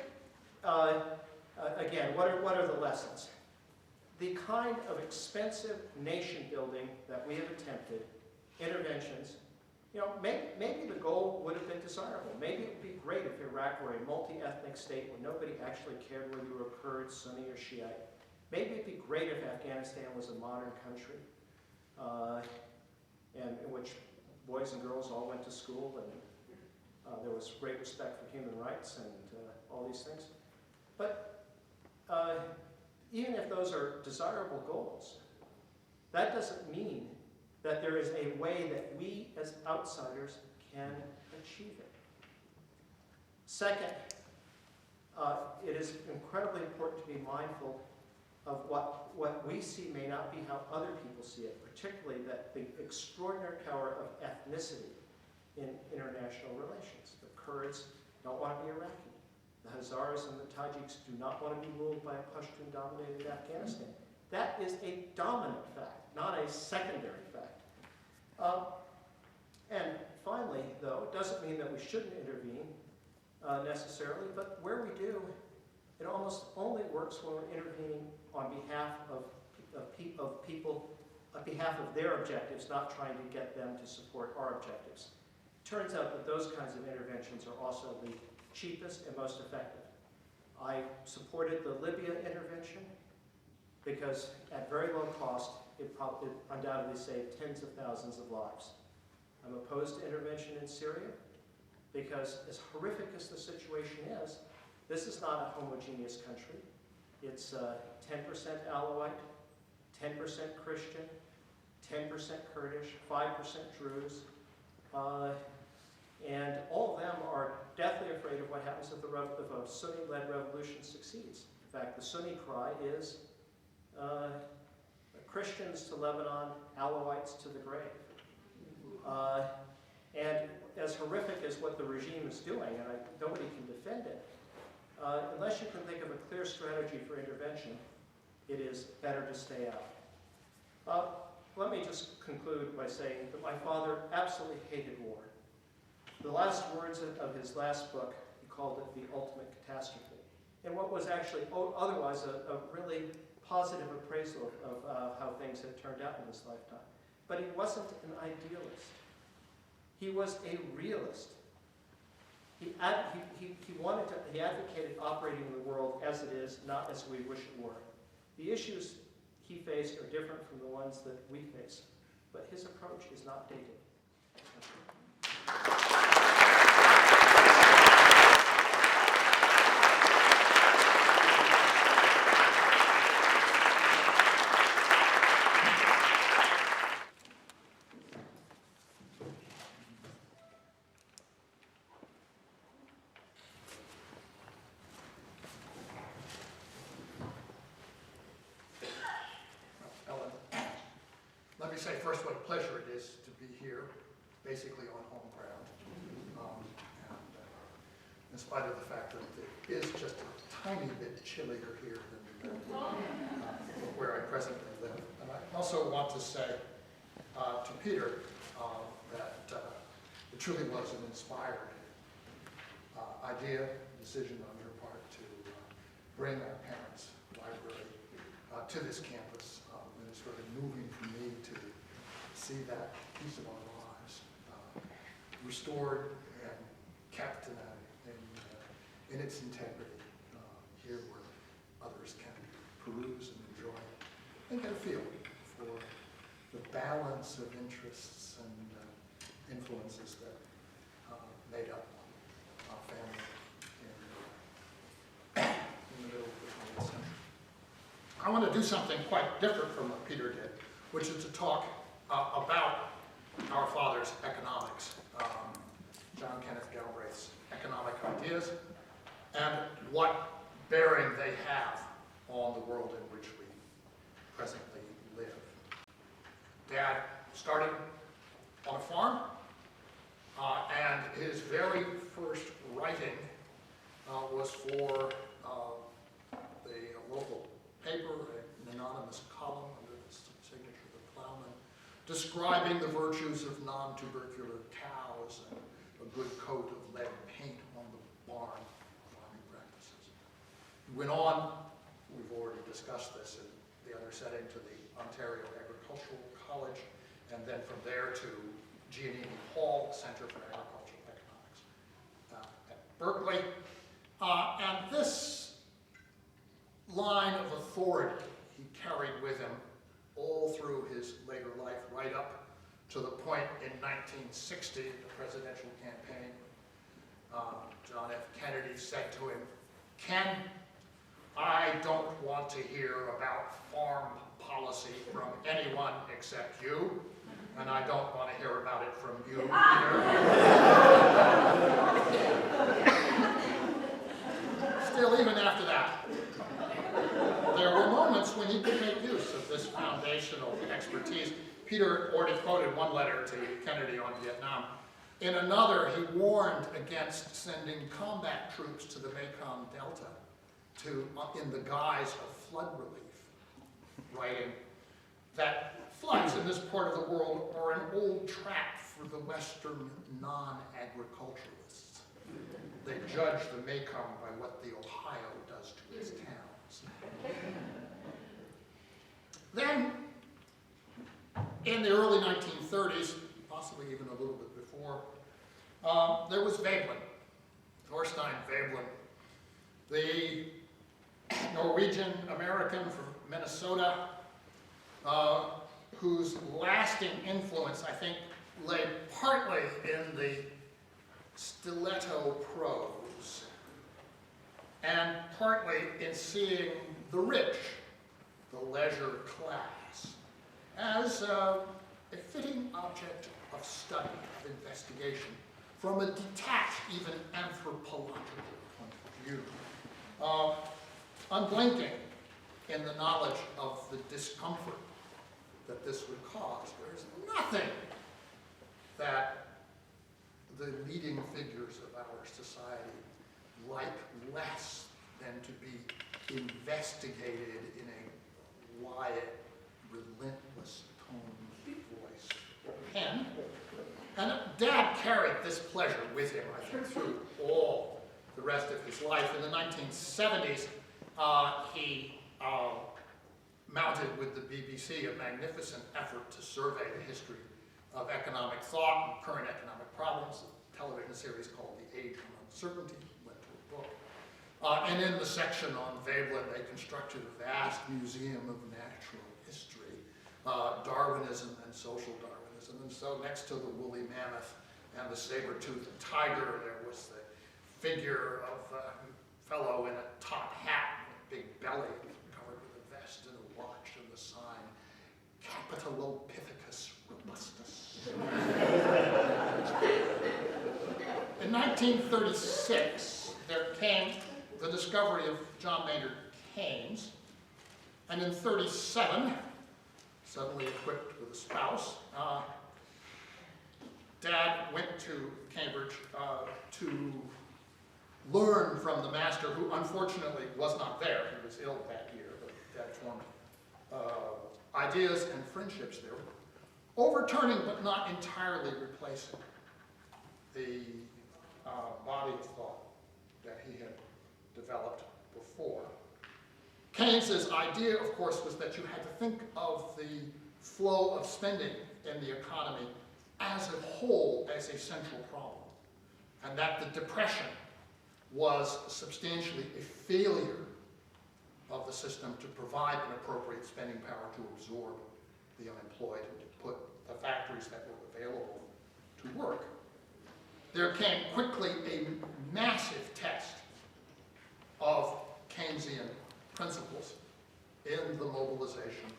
again, what are the lessons? The kind of expensive nation building that we have attempted, interventions, you know, maybe the goal would have been desirable. Maybe it would be great if Iraq were a multi-ethnic state where nobody actually cared whether you were Kurd, Sunni, or Shiite. Maybe it'd be great if Afghanistan was a modern country, and in which boys and girls all went to school, and there was great respect for human rights and all these things. But even if those are desirable goals, that doesn't mean that there is a way that we as outsiders can achieve it. Second, it is incredibly important to be mindful of what we see may not be how other people see it, particularly that the extraordinary power of ethnicity in international relations. The Kurds don't want to be Iraqi. The Hazaras and the Tajiks do not want to be ruled by a Pashtun-dominated Afghanistan. That is a dominant fact, not a secondary fact. And finally, though, it doesn't mean that we shouldn't intervene necessarily, but where we do, it almost only works when we're intervening on behalf of people, on behalf of their objectives, not trying to get them to support our objectives. It turns out that those kinds of interventions are also the cheapest and most effective. I supported the Libya intervention because at very low cost, it undoubtedly saved tens of thousands of lives. I'm opposed to intervention in Syria because as horrific as the situation is, this is not a homogeneous country. It's 10% Alawite, 10% Christian, 10% Kurdish, 5% Druze, and all of them are deathly afraid of what happens if a Sunni-led revolution succeeds. In fact, the Sunni cry is Christians to Lebanon, Alawites to the grave. And as horrific as what the regime is doing, and nobody can defend it, unless you can think of a clear strategy for intervention, it is better to stay out. Let me just conclude by saying that my father absolutely hated war. The last words of his last book, he called it the ultimate catastrophe. And what was actually otherwise a really positive appraisal of how things had turned out in his lifetime. But he wasn't an idealist. He was a realist. He advocated operating in the world as it is, not as we wish it were. The issues he faced are different from the ones that we face, but his approach is not dated. Let me say first what a pleasure it is to be here, basically on home ground. In spite of the fact that it is just a tiny bit chillier here than where I presently live. And I also want to say to Peter that it truly was an inspired idea, decision on your part to bring our parents' library to this campus. And it's really moving for me to see that piece of our lives restored and kept in its integrity here where others can peruse and enjoy and get a feel for the balance of interests and influences that made up our family want to do something quite different from what Peter did, which is to talk about our father's economics, John Kenneth Galbraith's economic ideas, and what bearing they have on the world in which we presently live. Dad started on a farm, and his very first writing was for the local paper, an anonymous column under the signature of the Plowman, describing the virtues of non-tubercular cows and a good coat of lead paint on the barn farming practices. He went on, we've already discussed this in the other setting, to the Ontario Agricultural College, and then from there to Giannini Hall Center for Agricultural Economics at Berkeley. And this line of authority he carried with him all through his later life, right up to the point in 1960, the presidential campaign. John F. Kennedy said to him, "Ken, I don't want to hear about farm policy from anyone except you, and I don't want to hear about it from you either." Still, even after that, there were moments when he could make use of this foundational expertise. Peter already quoted one letter to Kennedy on Vietnam. In another, he warned against sending combat troops to the Mekong Delta in the guise of flood relief, writing that floods in this part of the world are an old trap for the Western non-agriculturalists. They judge the Mekong by what the Ohio does to its towns. Then, in the early 1930s, possibly even a little bit before, there was Veblen, Thorstein Veblen, the Norwegian-American from Minnesota, whose lasting influence, I think, lay partly in the stiletto prose, and partly in seeing the rich, the leisure class, as a fitting object of study, of investigation, from a detached, even anthropological point of view. Unblinking in the knowledge of the discomfort that this would cause. There's nothing that the leading figures of our society like less than to be investigated in a quiet, relentless tone, voice, or pen. And Dad carried this pleasure with him, I think, through all the rest of his life. In the 1970s, he mounted with the BBC a magnificent effort to survey the history of economic thought and current economic problems. A television series called The Age of Uncertainty led to a book. And in the section on Veblen, they constructed a vast museum of natural history, Darwinism and social Darwinism. And so next to the woolly mammoth and the saber-toothed tiger, there was the figure of a fellow in a top hat with a big belly covered with a vest and a watch and the sign, Capitolopithecus robustus. In 1936, there came the discovery of John Maynard Keynes, and in 1937, suddenly equipped with a spouse, Dad went to Cambridge to learn from the master, who unfortunately was not there. He was ill that year, but Dad formed ideas and friendships there, overturning but not entirely replacing the body of thought that he had developed before. Keynes's idea, of course, was that you had to think of the flow of spending in the economy as a whole, as a central problem, and that the Depression was substantially a failure of the system to provide an appropriate spending power to absorb the unemployed and to put the factories that were available to work. There came quickly a massive test of Keynesian principles in the mobilization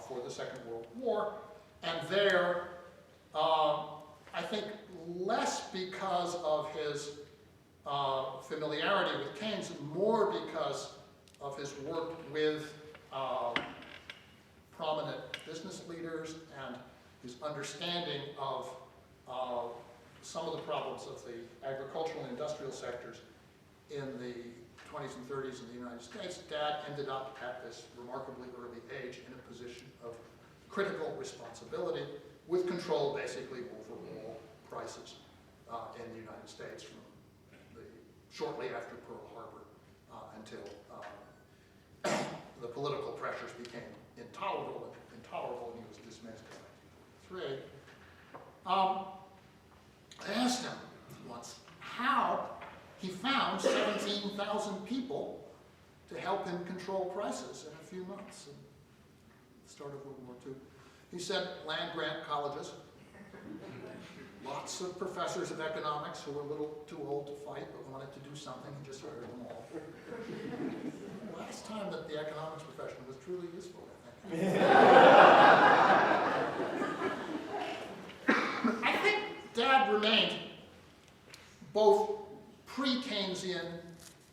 for the Second World War. And there, I think less because of his familiarity with Keynes and more because of his work with prominent business leaders and his understanding of some of the problems of the agricultural and industrial sectors in the 20s and 30s in the United States, Dad ended up at this remarkably early age in a position of critical responsibility with control basically over all prices in the United States from shortly after Pearl Harbor until the political pressures became intolerable and he was dismissed in 1953. I asked him once how he found 17,000 people to help him control prices in a few months at the start of World War II. He said land-grant colleges, lots of professors of economics who were a little too old to fight but wanted to do something, he just hired them all. The last time that the economics profession was truly useful, I think. I think Dad remained both pre-Keynesian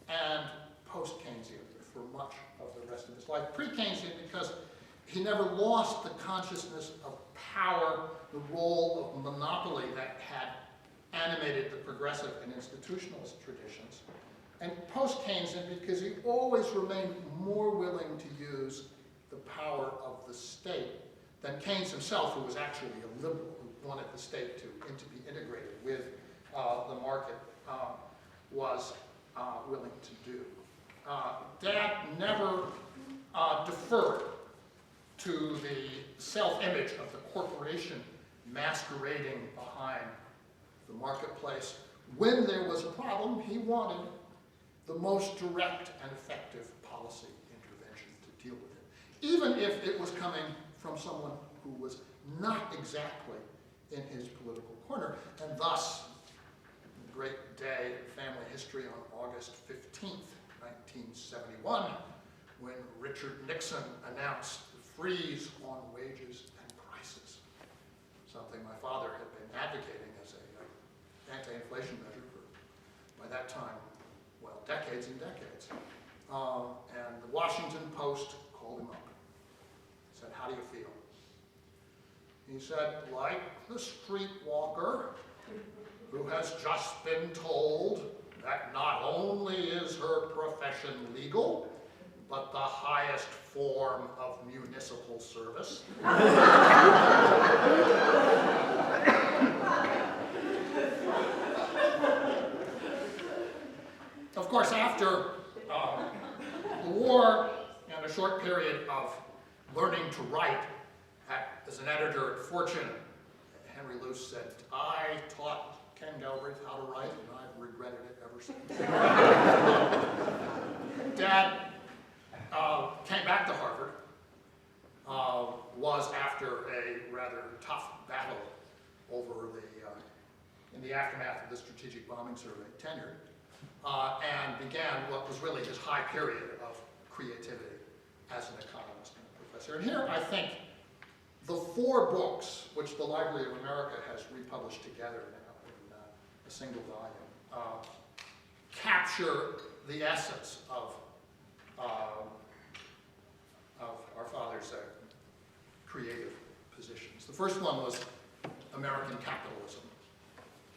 and post-Keynesian for much of the rest of his life. Pre-Keynesian because he never lost the consciousness of power, the role of monopoly that had animated the progressive and institutionalist traditions. And post-Keynesian because he always remained more willing to use the power of the state than Keynes himself, who was actually a liberal, who wanted the state to be integrated with the market, was willing to do. Dad never deferred to the self-image of the corporation masquerading behind the marketplace. When there was a problem, he wanted the most direct and effective policy intervention to deal with it, even if it was coming from someone who was not exactly in his political corner. And thus, the great day in family history on August 15th, 1971, when Richard Nixon announced the freeze on wages and prices, something my father had been advocating as an anti-inflation measure for, by that time, well, decades and decades. And the Washington Post called him up, said, "How do you feel?" He said, "Like the streetwalker who has just been told that not only is her profession legal, but the highest form of municipal service." Of course, after the war and a short period of learning to write as an editor at Fortune, Henry Luce said, "I taught Ken Galbraith how to write, and I've regretted it ever since." Dad came back to Harvard, was after a rather tough battle over in the aftermath of the strategic bombing survey tenure, and began what was really his high period of creativity as an economist and a professor. And here I think the 4 books, which the Library of America has republished together now in a single volume, capture the essence of our father's creative positions. The first one was American Capitalism,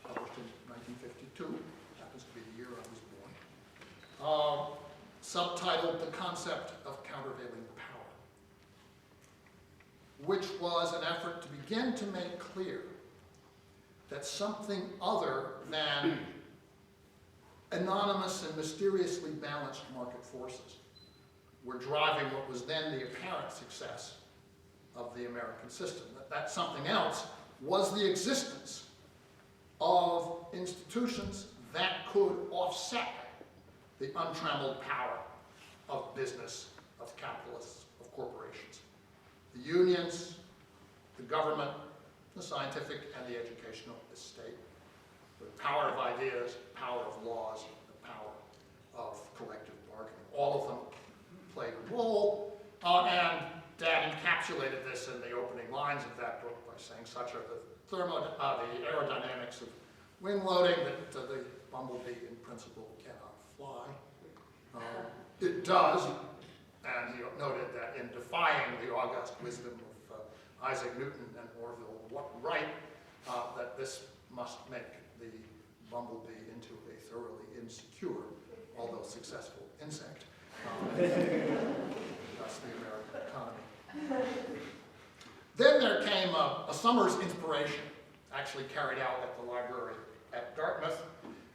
published in 1952. Happens to be the year I was born. Subtitled The Concept of Countervailing Power, which was an effort to begin to make clear that something other than anonymous and mysteriously balanced market forces were driving what was then the apparent success of the American system. That something else was the existence of institutions that could offset the untrammeled power of business, of capitalists, of corporations. The unions, the government, the scientific and the educational estate, the power of ideas, power of laws, the power of collective bargaining. All of them played a role, and Dad encapsulated this in the opening lines of that book by saying such are the aerodynamics of wing loading that the bumblebee in principle cannot fly. It does, and he noted that in defying the august wisdom of Isaac Newton and Orville Wright, that this must make the bumblebee into a thoroughly insecure, although successful, insect. That's the American economy. Then there came a summer's inspiration, actually carried out at the library at Dartmouth,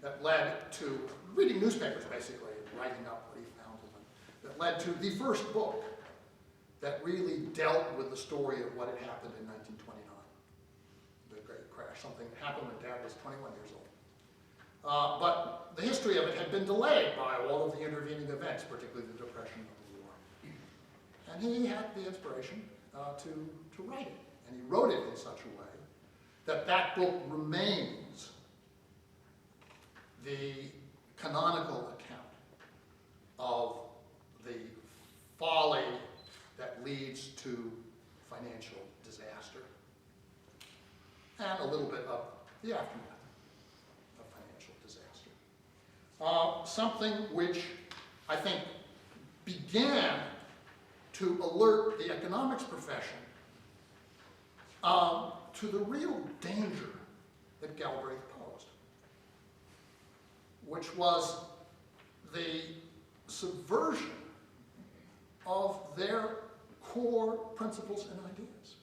that led to reading newspapers, basically, and writing up what he found in them, that led to the first book that really dealt with the story of what had happened in 1929, the Great Crash, something that happened when Dad was 21 years old. But the history of it had been delayed by all of the intervening events, particularly the Depression and the war. And he had the inspiration to write it. And he wrote it in such a way that that book remains the canonical account of the folly that leads to financial disaster and a little bit of the aftermath of financial disaster. Something which I think began to alert the economics profession to the real danger that Galbraith posed, which was the subversion of their core principles and ideas.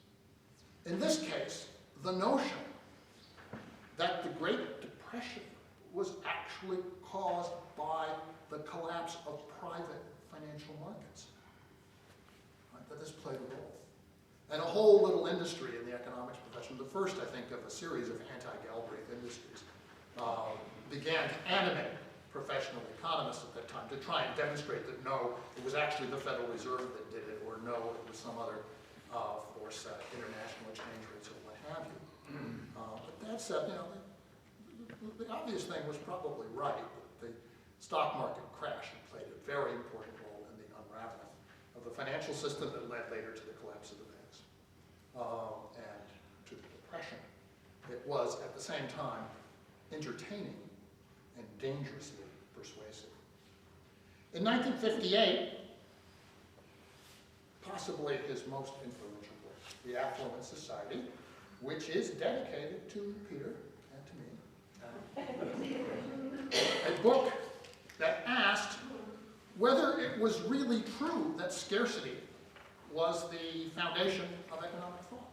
In this case, the notion that the Great Depression was actually caused by the collapse of private financial markets. Right? That this played a role. And a whole little industry in the economics profession, the first, I think, of a series of anti-Galbraith industries, began to animate professional economists at that time to try and demonstrate that no, it was actually the Federal Reserve that did it, or no, it was some other force, international exchange rates or what have you. But that said, you know, the obvious thing was probably right. The stock market crash had played a very important role in the unraveling of the financial system that led later to the collapse of the banks and to the Depression. It was, at the same time, entertaining and dangerously persuasive. In 1958, possibly his most influential book, The Affluent Society, which is dedicated to Peter and to me, a book that asked whether it was really true that scarcity was the foundation of economic thought,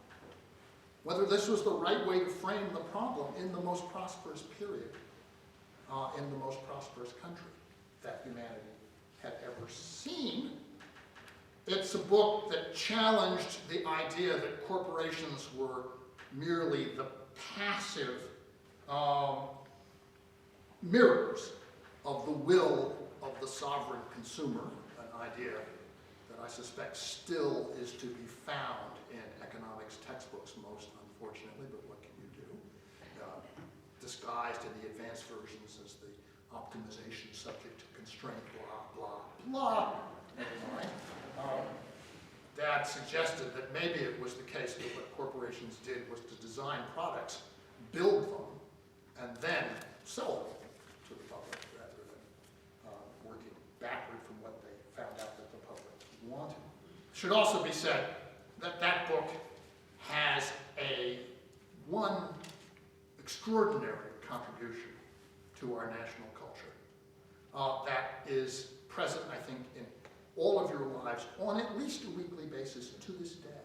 whether this was the right way to frame the problem in the most prosperous period, in the most prosperous country that humanity had ever seen. It's a book that challenged the idea that corporations were merely the passive mirrors of the will of the sovereign consumer, an idea that I suspect still is to be found in economics textbooks most unfortunately, but what can you do? Disguised in the advanced versions as the optimization subject to constraint, blah, blah, blah. Anyway, Dad suggested that maybe it was the case that what corporations did was to design products, build them, and then sell them to the public rather than working backward from what they found out that the public wanted. It should also be said that that book has one extraordinary contribution to our national culture that is present, I think, in all of your lives on at least a weekly basis to this day.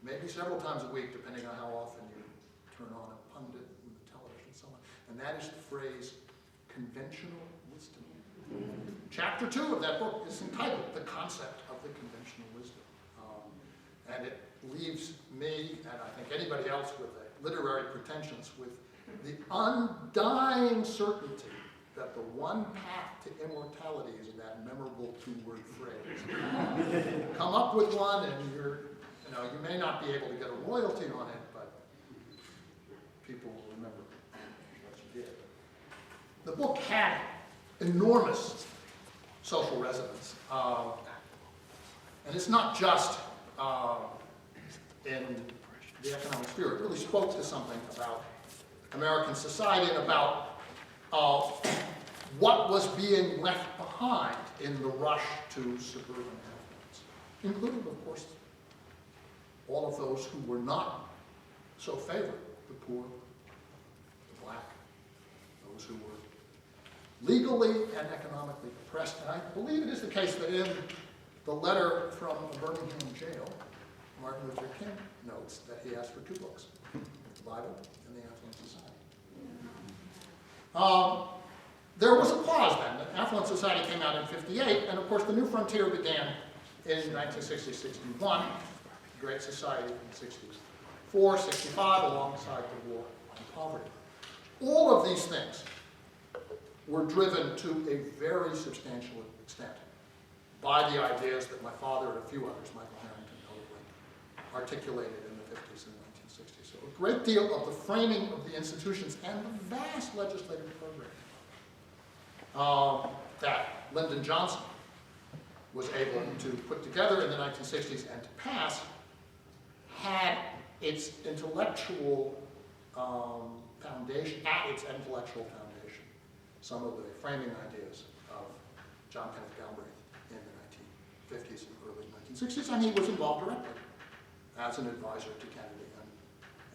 Maybe several times a week, depending on how often you turn on a pundit on the television and so on. And that is the phrase, conventional wisdom. Chapter 2 of that book is entitled The Concept of the Conventional Wisdom. And it leaves me, and I think anybody else with literary pretensions, with the undying certainty that the one path to immortality is that memorable two-word phrase. Come up with one, and you may not be able to get a royalty on it, but people will remember what you did. The book had enormous social resonance, and it's not just in the economic sphere. It really spoke to something about American society and about what was being left behind in the rush to suburban affluence, including, of course, all of those who were not so favored, the poor, the black, those who were legally and economically oppressed. And I believe it is the case that in the letter from a Birmingham jail, Martin Luther King notes that he asked for 2 books, the Bible and the Affluent Society. There was a pause then. The Affluent Society came out in '58, and of course the New Frontier began in 1960-61, the Great Society in '64, '65, alongside the War on Poverty. All of these things were driven to a very substantial extent by the ideas that my father and a few others, Michael Harrington notably, articulated in the 50s and 1960s. So a great deal of the framing of the institutions and the vast legislative program that Lyndon Johnson was able to put together in the 1960s and to pass had its intellectual foundation, some of the framing ideas of John Kenneth Galbraith in the 1950s and early 1960s, and he was involved directly as an advisor to Kennedy and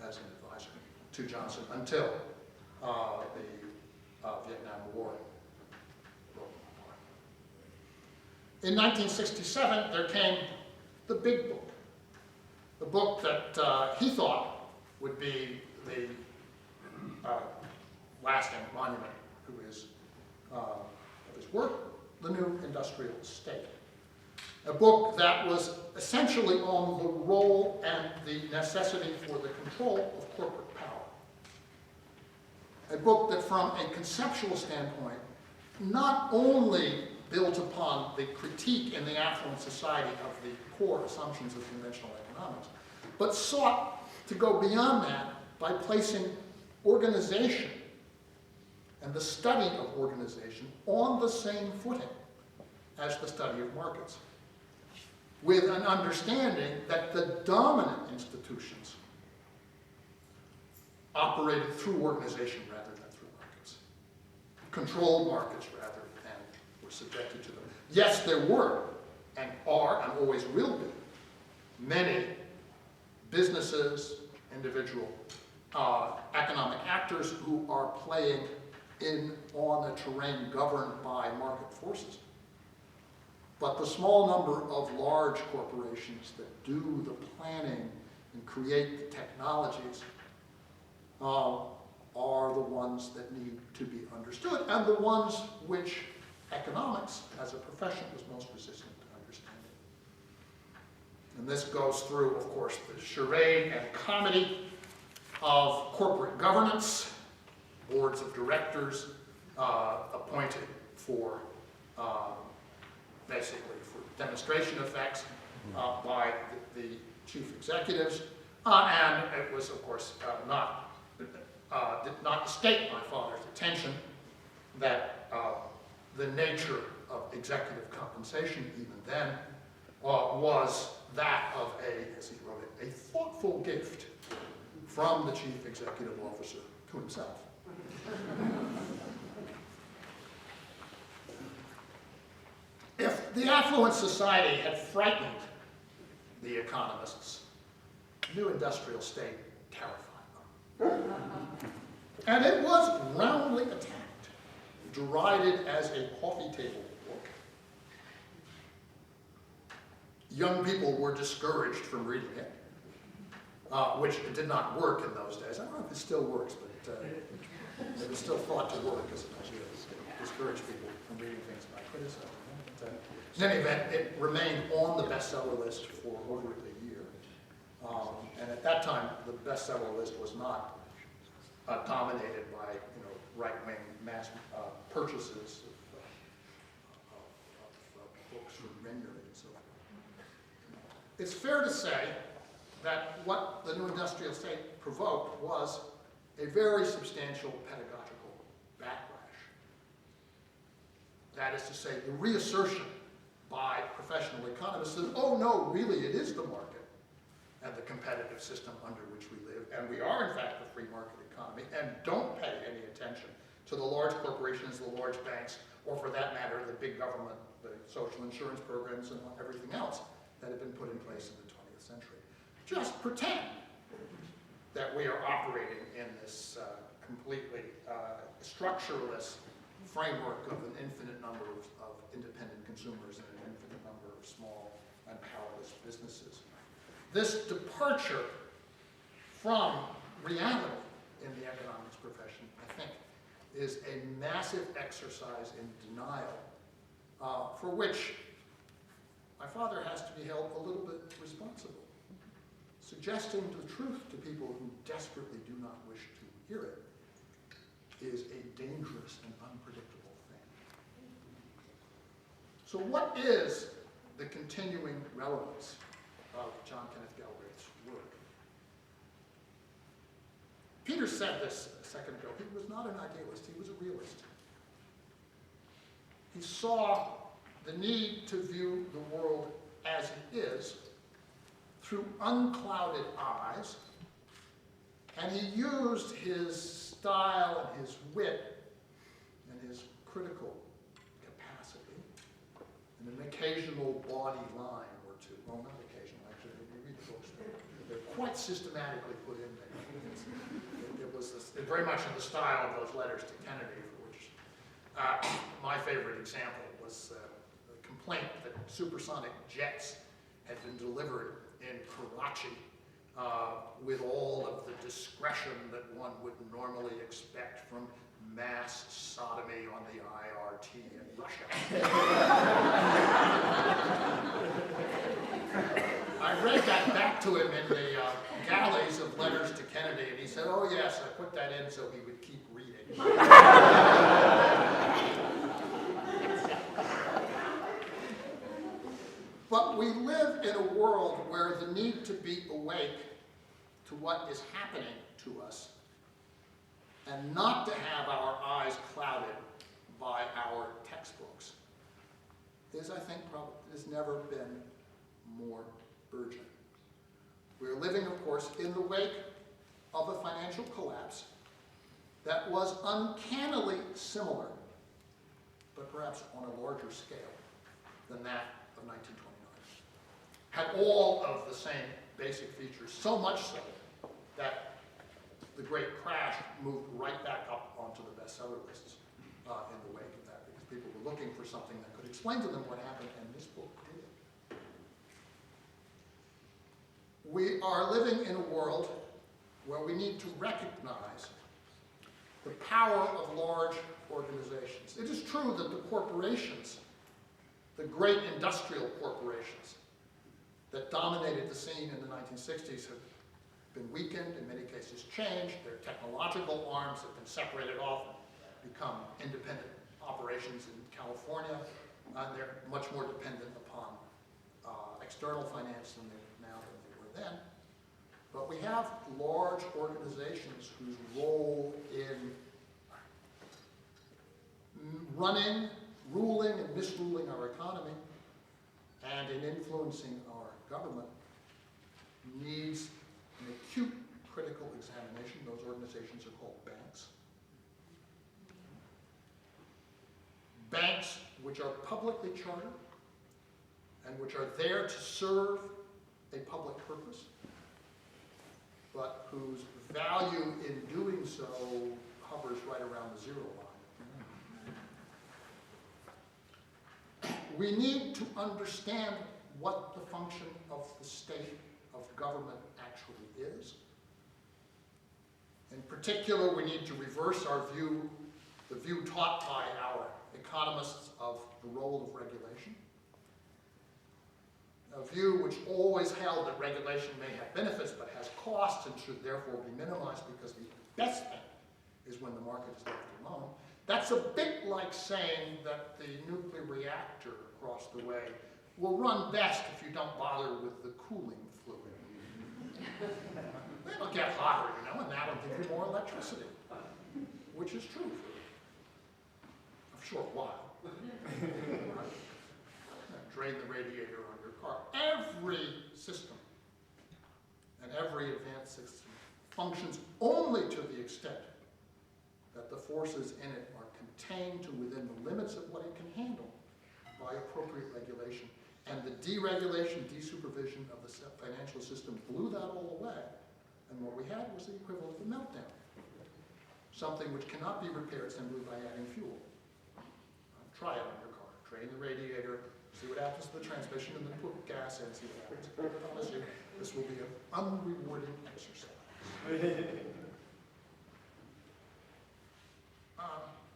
as an advisor to Johnson until the Vietnam War broke apart. In 1967, there came the big book, the book that he thought would be the lasting monument of his work, The New Industrial State. A book that was essentially on the role and the necessity for the control of corporate power. A book that from a conceptual standpoint not only built upon the critique in the affluent society of the core assumptions of conventional economics, but sought to go beyond that by placing organization and the study of organization on the same footing as the study of markets, with an understanding that the dominant institutions operated through organization rather than through markets, controlled markets rather than were subjected to them. Yes, there were, and are, and always will be, many businesses, individual economic actors who are playing on a terrain governed by market forces. But the small number of large corporations that do the planning and create the technologies are the ones that need to be understood, and the ones which economics as a profession was most resistant to understanding. And this goes through, of course, the charade and comedy of corporate governance, boards of directors appointed for basically for demonstration effects by the chief executives, and it was, of course, did not escape my father's attention that the nature of executive compensation even then was that of as he wrote it, a thoughtful gift from the chief executive officer to himself. If the affluent society had frightened the economists, the new industrial state terrified them. And it was roundly attacked, derided as a coffee table book. Young people were discouraged from reading it, which did not work in those days. I don't know if it still works, but it was still thought to work as an idea to discourage people from reading things by criticism. In any event, it remained on the bestseller list for over a year. And at that time, the bestseller list was not dominated by right-wing mass purchases of books from Renner and so forth. It's fair to say that what the new industrial state provoked was a very substantial pedagogical backlash. That is to say, the reassertion by professional economists says, oh no, really it is the market and the competitive system under which we live, and we are in fact a free market economy, and don't pay any attention to the large corporations, the large banks, or for that matter, the big government, the social insurance programs and everything else that have been put in place in the 20th century. Just pretend that we are operating in this completely structureless framework of an infinite number of independent consumers and an infinite number of small and powerless businesses. This departure from reality in the economics profession, I think, is a massive exercise in denial for which my father has to be held a little bit responsible. Suggesting the truth to people who desperately do not wish to hear it is a dangerous and unpredictable thing. So what is the continuing relevance of John Kenneth Galbraith's work? Peter said this a second ago. He was not an idealist, he was a realist. He saw the need to view the world as it is through unclouded eyes, and he used his style and his wit and his critical capacity and an occasional bawdy line or two. Well, not occasional, actually, if you read the books, they're quite systematically put in there. It was very much in the style of those letters to Kennedy, for which my favorite example was the complaint that supersonic jets had been delivered in Karachi with all of the discretion that one would normally expect from mass sodomy on the IRT in Russia. I read that back to him in the galleys of letters to Kennedy, and he said, oh yes, I put that in so he would keep reading. But we live in a world where the need to be awake to what is happening to us and not to have our eyes clouded by our textbooks is, I think, probably has never been more urgent. We're living, of course, in the wake of a financial collapse that was uncannily similar, but perhaps on a larger scale than that of 1929. Had all of the same basic features, so much so that the great crash moved right back up onto the bestseller lists in the wake of that, because people were looking for something that could explain to them what happened, and this book did. We are living in a world where we need to recognize the power of large organizations. It is true that the corporations, the great industrial corporations that dominated the scene in the 1960s have been weakened, in many cases changed. Their technological arms have been separated off and become independent operations in California. They're much more dependent upon external finance than they were then. But we have large organizations whose role in running, ruling, and misruling our economy and in influencing our government needs an acute critical examination. Those organizations are called banks. Banks which are publicly chartered and which are there to serve a public purpose, but whose value in doing so hovers right around the zero line. We need to understand what the function of the state of government actually is. In particular, we need to reverse our view, the view taught by our economists of the role of regulation. A view which always held that regulation may have benefits but has costs and should therefore be minimized because the best thing is when the market is left alone. That's a bit like saying that the nuclear reactor across the way will run best if you don't bother with the cooling fluid. It'll get hotter, and that'll give you more electricity, which is true for a short while. drain the radiator on your car. Every system and every advanced system functions only to the extent that the forces in it are contained to within the limits of what it can handle by appropriate regulation. And the deregulation, desupervision of the financial system blew that all away. And what we had was the equivalent of a meltdown. Something which cannot be repaired simply by adding fuel. Try it on your car. Drain the radiator, see what happens to the transmission, and then put gas in and see what happens. I promise you, this will be an unrewarding exercise.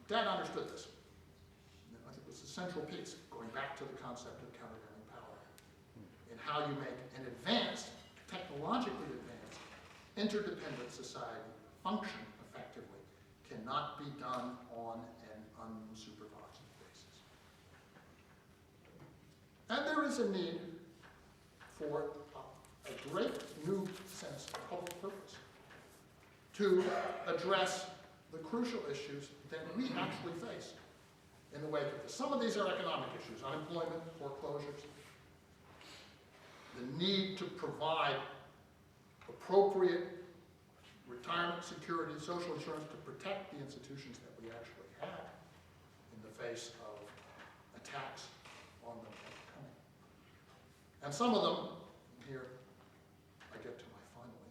Dad understood this. I think it was the central piece, going back to the concept of countervailing power, in how you make an advanced, technologically advanced, interdependent society function effectively cannot be done on an unsupervised basis. And there is a need for a great new sense of public purpose to address the crucial issues that we actually face in the wake of this. Some of these are economic issues, unemployment, foreclosures, the need to provide appropriate retirement security, social insurance to protect the institutions that we actually have in the face of attacks on them coming. And some of them, here I get to my finally,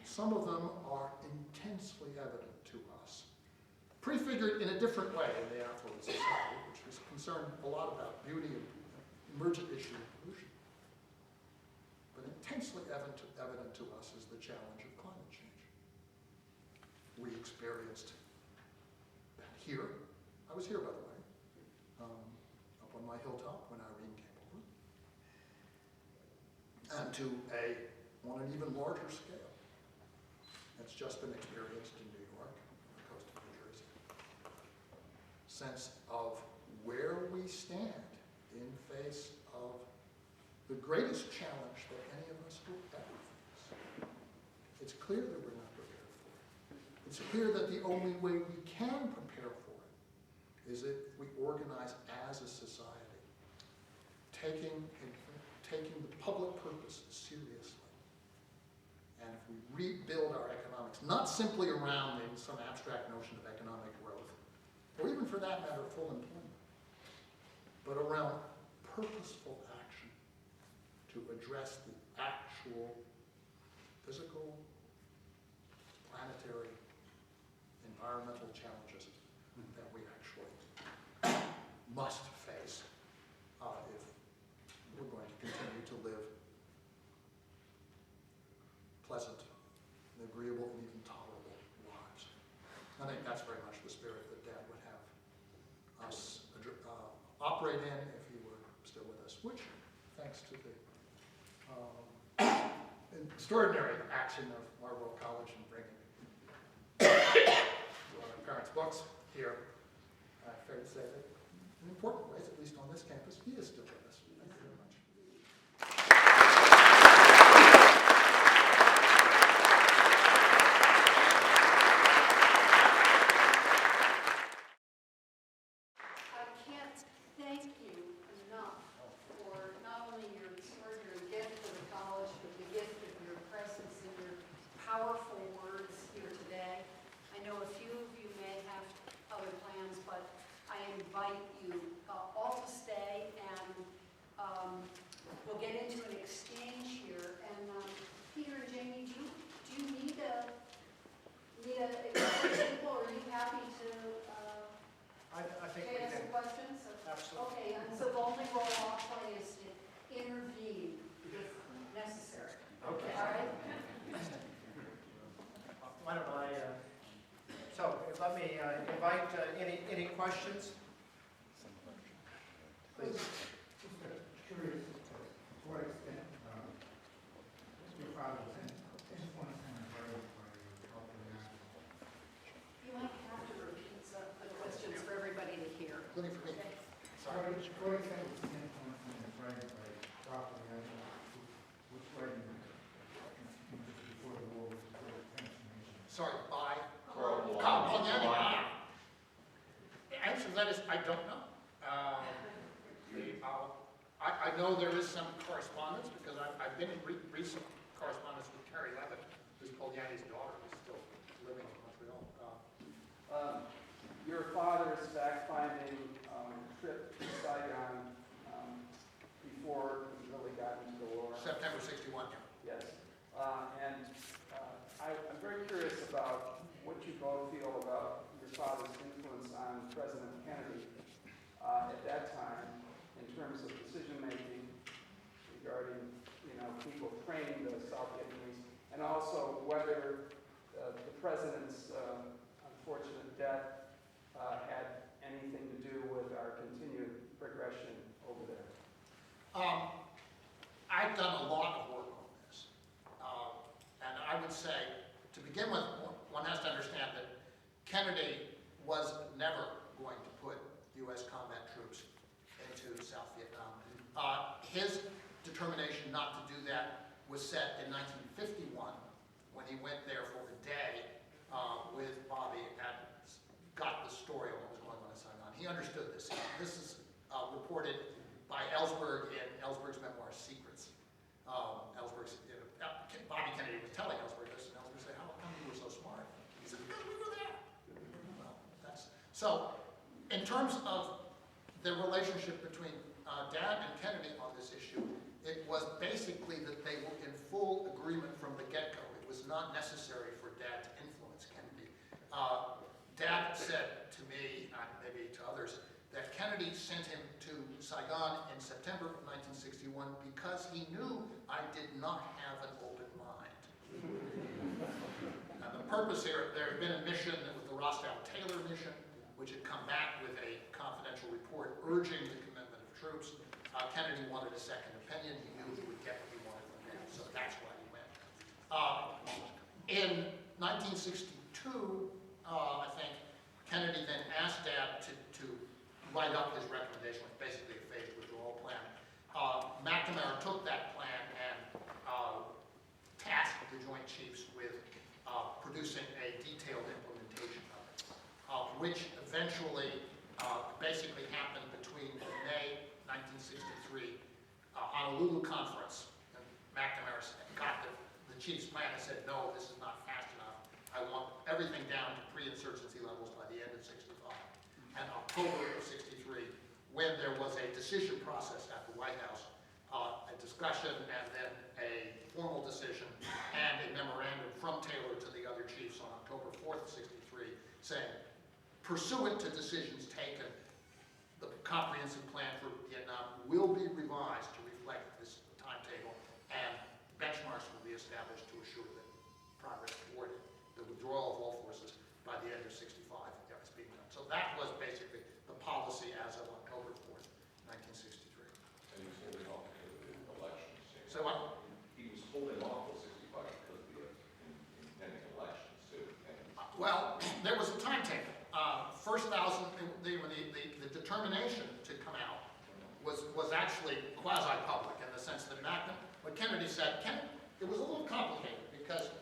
some of them are intensely evident to us, prefigured in a different way in the affluent society, which was concerned a lot about beauty and emergent issue of pollution. But intensely evident to us is the challenge of climate change. We experienced that here. I was here, by the way, up on my hilltop when Irene came over. And on an even larger scale. It's just been experienced in New York, on the coast of New Jersey. Sense of where we stand in face of the greatest challenge that any of us will ever face. It's clear that we're not prepared for it. It's clear that the only way we can prepare for it is if we organize as a society, taking the public purpose seriously. And if we rebuild our economics, not simply around some abstract notion of economic growth, or even for that matter, full employment, but around purposeful action to address the actual physical, planetary, environmental challenges that we actually must face if we're going to continue to live pleasant, and agreeable, and even tolerable lives. I think that's very much the spirit that Dad would have us operate in if he were still with us, which, thanks to the extraordinary action of Marlborough College in bringing one of my parents' books here, fair to say that in important ways, at least on this campus, he is still with us. Thank you very much. Powerful words here today. I know a few of you may have other plans, but I invite you all to stay, and we'll get into an exchange here. And Peter and Jamie, do you need a example, or are you happy to I think we answer can. questions? Absolutely. Okay, and so the only role I'll play is to intervene if necessary. Okay. All right? Why don't I, so let me invite any questions? Please. Just curious to what extent your father was in. I just want to kind of verify your helping out. You might have to repeat some of the questions for everybody to hear. Including for me. Okay. Sorry, what extent was his influence in his writing by properly identifying which writing before the war was before the transformation? Sorry, by Carl The answer to that is I don't know. I know there is some correspondence, because I've been in recent correspondence with Terry Levitt, who's Poliani's daughter, who's still living in Montreal. Your father's fact-finding trip to Saigon before he really got into the war. September 61, yeah. Yes. I'm very curious about what you both feel about your father's influence on President Kennedy at that time in terms of decision-making regarding, people training the South Vietnamese, and also whether the president's unfortunate death had anything to do with our continued progression over there. I've done a lot of work on this. And I would say, to begin with, one has to understand that Kennedy was never going to put U.S. combat troops into South Vietnam. His determination not to do that was set in 1951 when he went there for a day with Bobby and got the story of what was going on in Saigon. He understood this. This is reported by Ellsberg in Ellsberg's memoir, Secrets. Bobby Kennedy was telling Ellsberg this, and Ellsberg said, how come you were so smart? He said, because we were there. Well, so, in terms of the relationship between Dad and Kennedy on this issue, it was basically that they were in full agreement from the get-go. It was not necessary for Dad to influence Kennedy. Dad said to me, and maybe to others, that Kennedy sent him to Saigon in September of 1961 because he knew I did not have an open mind. And the purpose here, there had been a mission that was the Rostow-Taylor mission, which had come back with a confidential report urging the commitment of troops. Kennedy wanted a second opinion. He knew he would get what he wanted from them, so that's why he went. In 1962, I think, Kennedy then asked Dad to write up his recommendation, which was basically a phased withdrawal plan. McNamara took that plan and tasked the Joint Chiefs with producing a detailed implementation of it, which eventually basically happened between May 1963 Honolulu conference. And McNamara got the Chiefs' plan and said, no, this is not fast enough. I want everything down to pre-insurgency levels by the end of 65. And October of 63, when there was a decision process at the White House, a discussion and then a formal decision and a memorandum from Taylor to the other chiefs on October 4th, 63, saying, pursuant to decisions taken, the comprehensive plan for Vietnam will be revised to reflect this timetable, and benchmarks will be established to assure that progress toward the withdrawal of all forces by the end of 65 is being done. So that was basically the policy as of October 4th, 1963. And he was holding off because of the elections. So what? He was holding off till 65 because of the impending elections, too. Well, there was a timetable. First thousand, the determination to come out was actually quasi-public in the sense that what Kennedy said, it was a little complicated because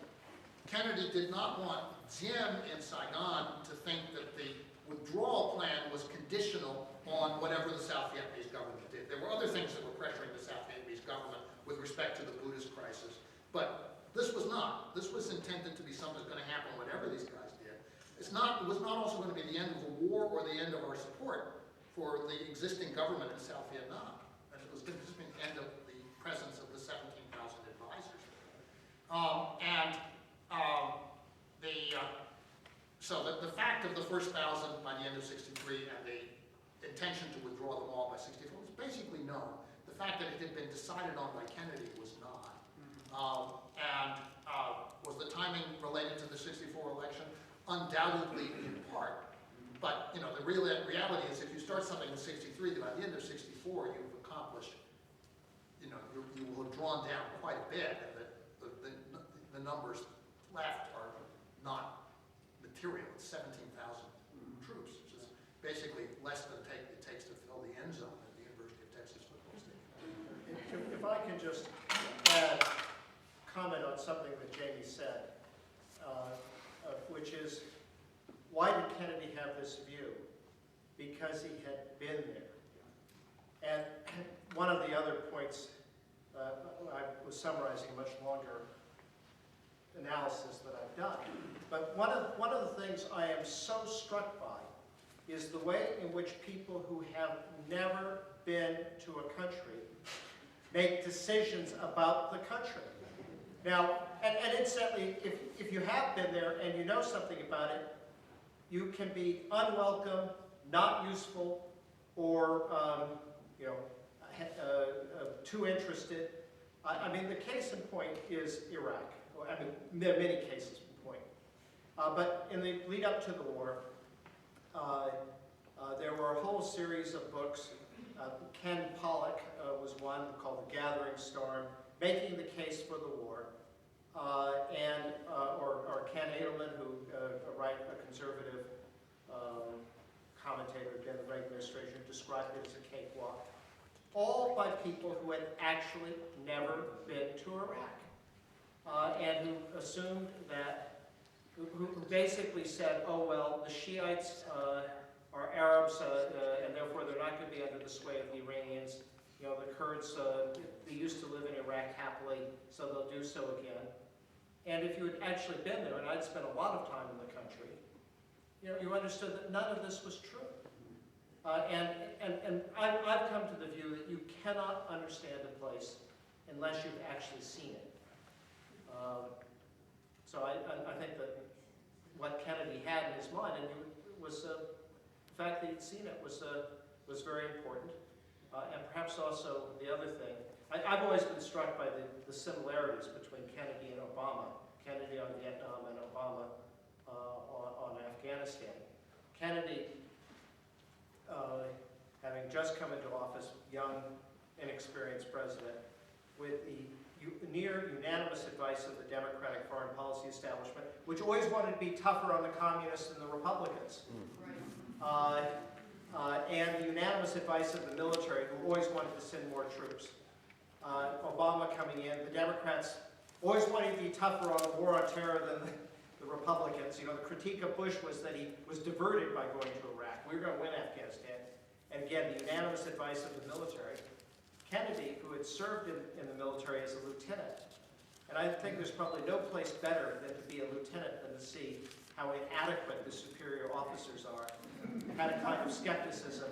Kennedy did not want Diem in Saigon to think that the withdrawal plan was conditional on whatever the South Vietnamese government did. There were other things that were pressuring the South Vietnamese government with respect to the Buddhist crisis, but this was not. This was intended to be something that's going to happen whatever these guys did. It was not also going to be the end of the war or the end of our support for the existing government in South Vietnam. And it was going to be the end of the presence of the 17,000 advisors. So the fact of the first 1,000 by the end of 63 and the intention to withdraw them all by 64 was basically known. The fact that it had been decided on by Kennedy was not. Was the timing related to the 64 election? Undoubtedly in part. But the reality is if you start something in 63, by the end of 64 you've accomplished, you will have drawn down quite a bit, and the numbers left are not material. It's 17,000 troops, which is basically less than it takes to fill the end zone at the University of Texas football stadium. If I can just add comment on something that Jamie said, which is, why did Kennedy have this view? Because he had been there. And one of the other points, I was summarizing a much longer analysis that I've done. But one of the things I am so struck by is the way in which people who have never been to a country make decisions about the country. Now, and incidentally, if you have been there and you know something about it, you can be unwelcome, not useful, or too interested. I mean, the case in point is Iraq. I mean, there are many cases in point. But in the lead up to the war, there were a whole series of books. Ken Pollock was one called The Gathering Storm, making the case for the war. Or Ken Edelman, who a conservative commentator again, the Reagan administration, described it as a cakewalk. All by people who had actually never been to Iraq, and who assumed that, who basically said, oh well, the Shiites are Arabs, and therefore they're not going to be under the sway of the Iranians. You know, the Kurds, they used to live in Iraq happily, so they'll do so again. And if you had actually been there, and I'd spent a lot of time in the country, you know, you understood that none of this was true. And I've come to the view that you cannot understand a place unless you've actually seen it. So I think that what Kennedy had in his mind, and was the fact that he'd seen it was very important. And perhaps also the other thing, I've always been struck by the similarities between Kennedy and Obama. Kennedy on Vietnam and Obama on Afghanistan. Kennedy, having just come into office, young, inexperienced president, with the near unanimous advice of the Democratic foreign policy establishment, which always wanted to be tougher on the communists than the Republicans. And the unanimous advice of the military, who always wanted to send more troops. Obama coming in, the Democrats always wanted to be tougher on the war on terror than the Republicans. You know, the critique of Bush was that he was diverted by going to Iraq. We were going to win Afghanistan. And again, the unanimous advice of the military. Kennedy, who had served in the military as a lieutenant, and I think there's probably no place better than to be a lieutenant than to see how inadequate the superior officers are, had a kind of skepticism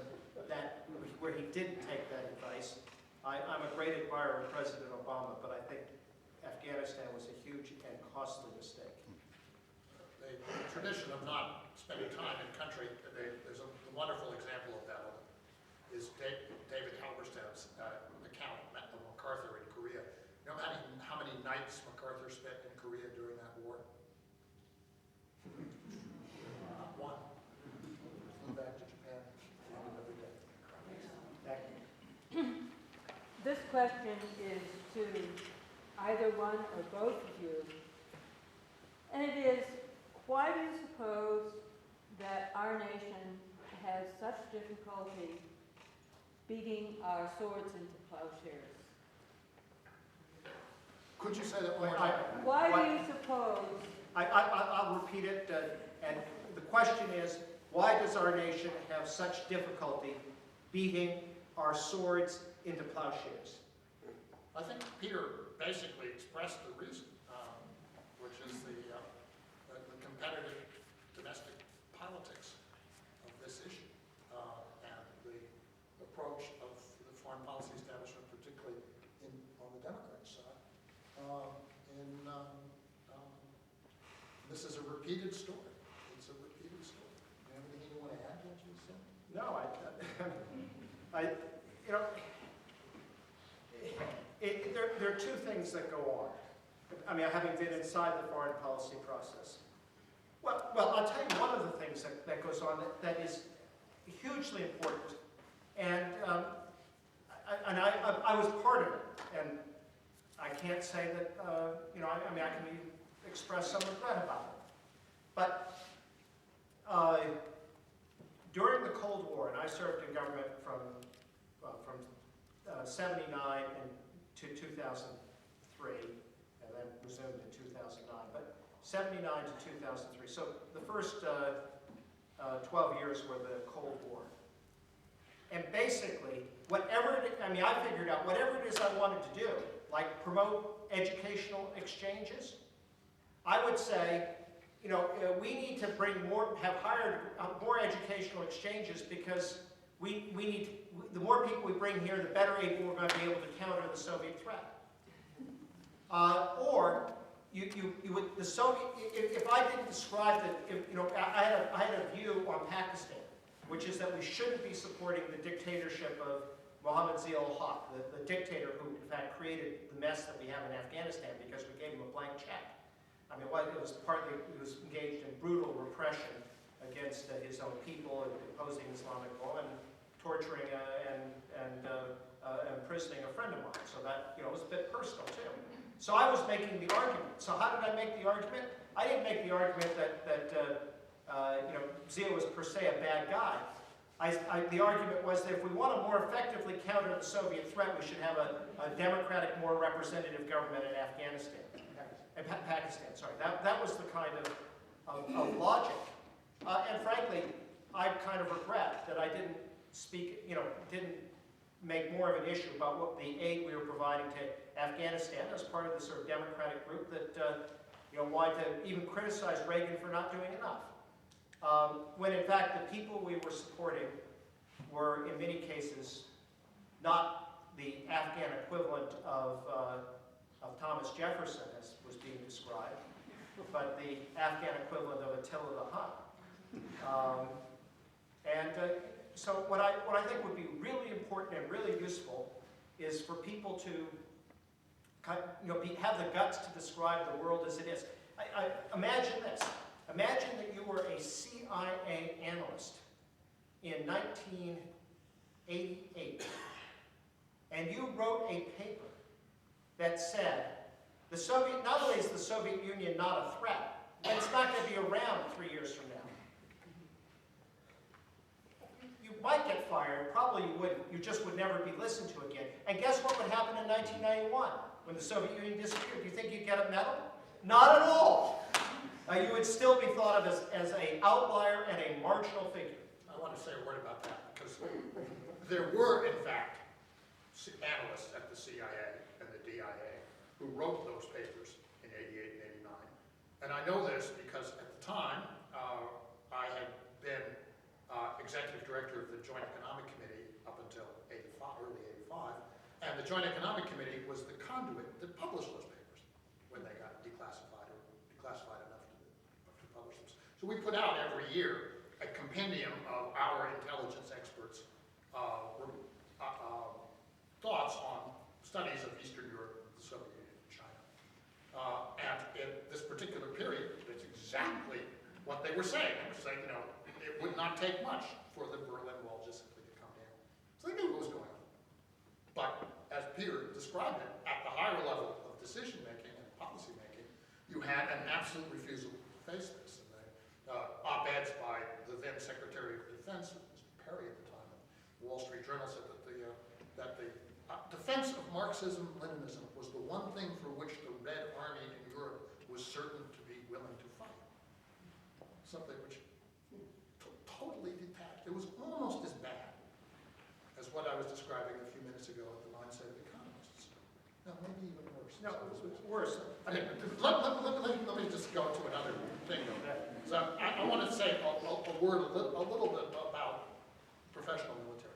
that where he didn't take that advice. I'm a great admirer of President Obama, but I think Afghanistan was a huge and costly mistake. The tradition of not spending time in country, there's a wonderful example of that one, is David Halberstam's account of MacArthur in Korea. You know how many nights MacArthur spent in Korea during that war? Not one. Flew back to Japan every day. This question is to either one or both of you, and it is, why do you suppose that our nation has such difficulty beating our swords into plowshares? Could you say that one more time? Why do you suppose? I'll repeat it, and the question is, why does our nation have such difficulty beating our swords into plowshares? I think Peter basically expressed the reason, which is the competitive domestic politics of this issue and the approach of the foreign policy establishment, particularly on the Democrat side. This is a repeated story. It's a repeated story. Do you have anything you want to add to what you said? No, there are two things that go on. I mean, having been inside the foreign policy process. Well, I'll tell you one of the things that goes on that is hugely important, and I was part of it, and I can't say that I can express some regret about it, but during the Cold War, and I served in government from 79 to 2003, and then resumed in 2009, but 79 to 2003. So the first 12 years were the Cold War. And basically, I figured out whatever it is I wanted to do, like promote educational exchanges, I would say, we need to have hired more educational exchanges because the more people we bring here, the better able we're going to be able to counter the Soviet threat. Or the Soviet, if I didn't describe I had a view on Pakistan, which is that we shouldn't be supporting the dictatorship of Mohammad Zia-ul-Haq, the dictator who in fact created the mess that we have in Afghanistan because we gave him a blank check. I mean, it was engaged in brutal repression against his own people, imposing Islamic law and torturing and imprisoning a friend of mine. So that was a bit personal too. So I was making the argument. So how did I make the argument? I didn't make the argument that Zia was per se a bad guy. The argument was that if we want to more effectively counter the Soviet threat, we should have a democratic, more representative government in Afghanistan. Pakistan, sorry. That was the kind of logic. And frankly, I kind of regret that I didn't didn't make more of an issue about what the aid we were providing to Afghanistan as part of the sort of democratic group that wanted to even criticize Reagan for not doing enough. When in fact the people we were supporting were in many cases not the Afghan equivalent of Thomas Jefferson, as was being described, but the Afghan equivalent of Attila the Hun. So what I think would be really important and really useful is for people to have the guts to describe the world as it is. Imagine this. Imagine that you were a CIA analyst in 1988, and you wrote a paper that said, not only is the Soviet Union not a threat, but it's not going to be around 3 years from now. You might get fired, probably you wouldn't. You just would never be listened to again. And guess what would happen in 1991 when the Soviet Union disappeared? Do you think you'd get a medal? Not at all. You would still be thought of as an outlier and a marginal figure. I want to say a word about that because there were, in fact, analysts at the CIA and the DIA who wrote those papers in 88 and 89. And I know this because at the time, I had been executive director of the Joint Economic Committee up until early 85, and the Joint Economic Committee was the conduit that published those papers when they got declassified or declassified enough to publish them. So we put out every year a compendium of our intelligence experts' thoughts on studies of Eastern Europe, the Soviet Union, and China. And in this particular period, it's exactly what they were saying. They were saying, it would not take much for the Berlin Wall just simply to come down. So they knew what was going on. But as Peter described it, at the higher level of decision-making and policy-making, you had an absolute refusal to face this. And the op-eds by the then Secretary of Defense, Mr. Perry at the time, the Wall Street Journal said that the defense of Marxism-Leninism was the one thing for which the Red Army in Europe was certain to be willing to fight. Something which totally detached. It was almost as bad as what I was describing a few minutes ago of the mindset of economists. No, maybe even worse. No, it was worse. I mean, let me just go to another thing. So I want to say a little bit about professional military.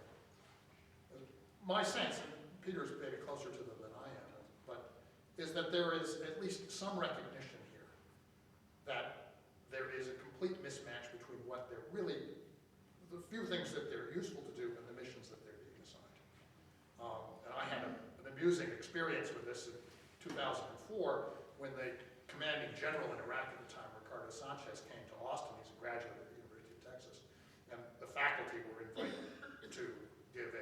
My sense, and Peter's maybe closer to them than I am, but is that there is at least some recognition here that there is a complete mismatch between what they're really, the few things that they're useful to do and the missions that they're being assigned. And I had an amusing experience with this in 2004 when the commanding general in Iraq at the time, Ricardo Sanchez, came to Austin. He's a graduate of the University of Texas. And the faculty were invited to give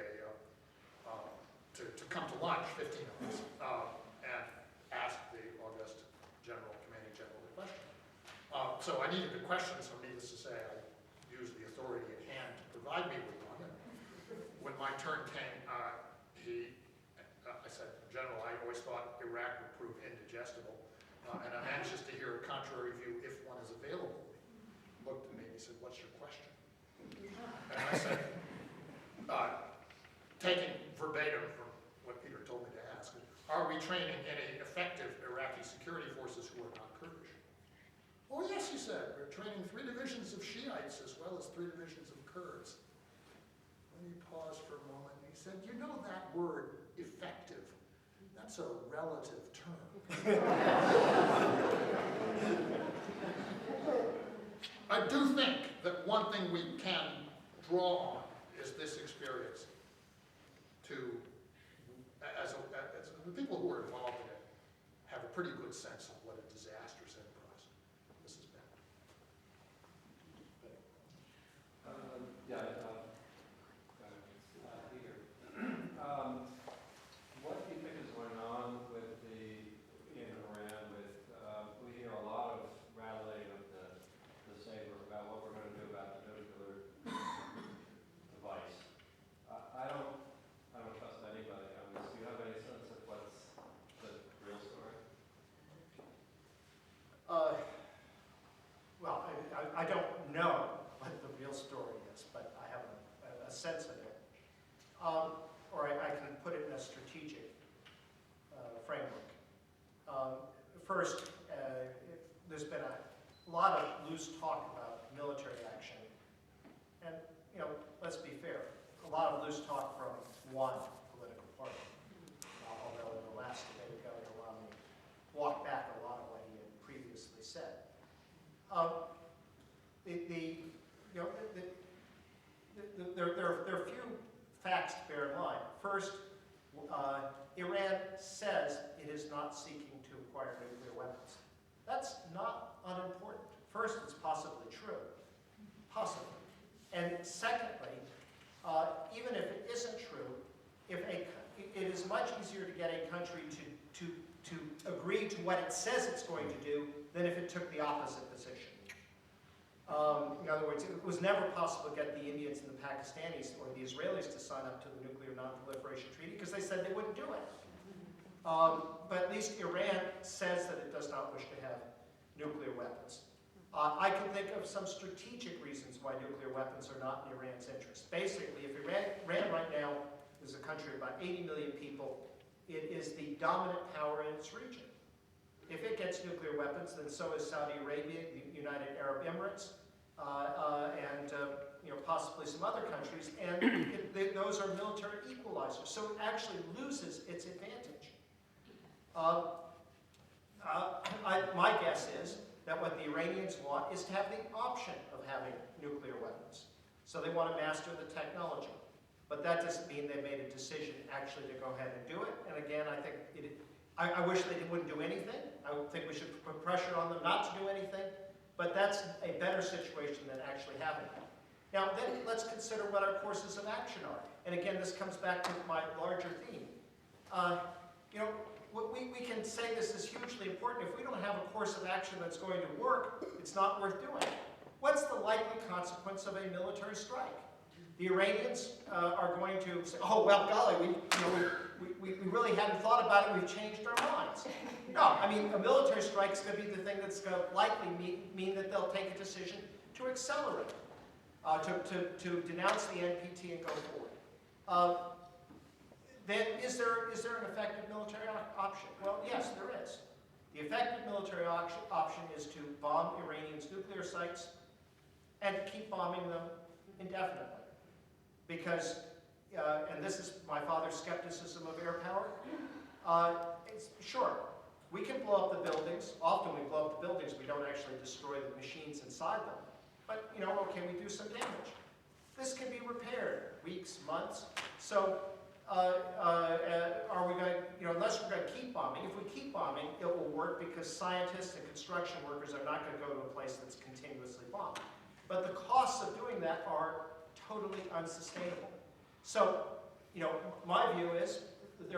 to come to lunch, 15 of us, and ask the august commanding general the question. So I needed a question, so needless to say, I used the authority at hand to provide me with one. And when my turn came, I said, General, I always thought Iraq would prove indigestible, and I'm anxious to hear a contrary view if one is available. He looked at me and he said, what's your question? And I said, training any effective Iraqi security forces who are not Kurdish? Oh yes, he said, we're training 3 divisions of Shiites as well as 3 divisions of Kurds. Then he paused for a moment and he said, you know that word, effective, that's a relative term. I do think that one thing we can draw on is this experience to, as the people who are involved in it, have a pretty good sense of what a disastrous enterprise this has been. What do you think is going on with in Iran with, we hear a lot of rattling of the saber about what we're going to do about the nuclear device. I don't trust anybody on this. Do you have any sense of what's the real story? Well, I don't know what the real story is, but I have a sense of it. Or I can put it in a strategic framework. First, there's been a lot of loose talk about military action. And, you know, let's be fair, a lot of loose talk from one political party. Although in the last debate, Governor Romney walked back a lot of what he had previously said. There are a few facts to bear in mind. First, Iran says it is not seeking to acquire nuclear weapons. That's not unimportant. First, it's possibly true. Possibly. And secondly, even if it isn't true, it is much easier to get a country to agree to what it says it's going to do than if it took the opposite position. In other words, it was never possible to get the Indians and the Pakistanis or the Israelis to sign up to the Nuclear Non-Proliferation Treaty because they said they wouldn't do it. But at least Iran says that it does not wish to have nuclear weapons. I can think of some strategic reasons why nuclear weapons are not in Iran's interest. Basically, if Iran right now is a country of about 80 million people, it is the dominant power in its region. If it gets nuclear weapons, then so is Saudi Arabia, the United Arab Emirates, and possibly some other countries, and those are military equalizers. So it actually loses its advantage. My guess is that what the Iranians want is to have the option of having nuclear weapons. So they want to master the technology. But that doesn't mean they made a decision actually to go ahead and do it. And again, I think I wish they wouldn't do anything. I would think we should put pressure on them not to do anything. But that's a better situation than actually having it. Now, then let's consider what our courses of action are. And again, this comes back to my larger theme. We can say this is hugely important. If we don't have a course of action that's going to work, it's not worth doing. What's the likely consequence of a military strike? The Iranians are going to say, oh, well, golly, we really hadn't thought about it, we've changed our minds. No, I mean, a military strike is going to be the thing that's going to likely mean that they'll take a decision to accelerate, to denounce the NPT and go forward. Then is there an effective military option? Well, yes, there is. The effective military option is to bomb Iranians' nuclear sites and keep bombing them indefinitely. Because, and this is my father's skepticism of air power, sure, we can blow up the buildings. Often we blow up the buildings, we don't actually destroy the machines inside them. But, okay, we do some damage. This can be repaired, weeks, months. So, are we going to, unless we're going to keep bombing, if we keep bombing, it will work because scientists and construction workers are not going to go to a place that's continuously bombed. But the costs of doing that are totally unsustainable. So, my view is that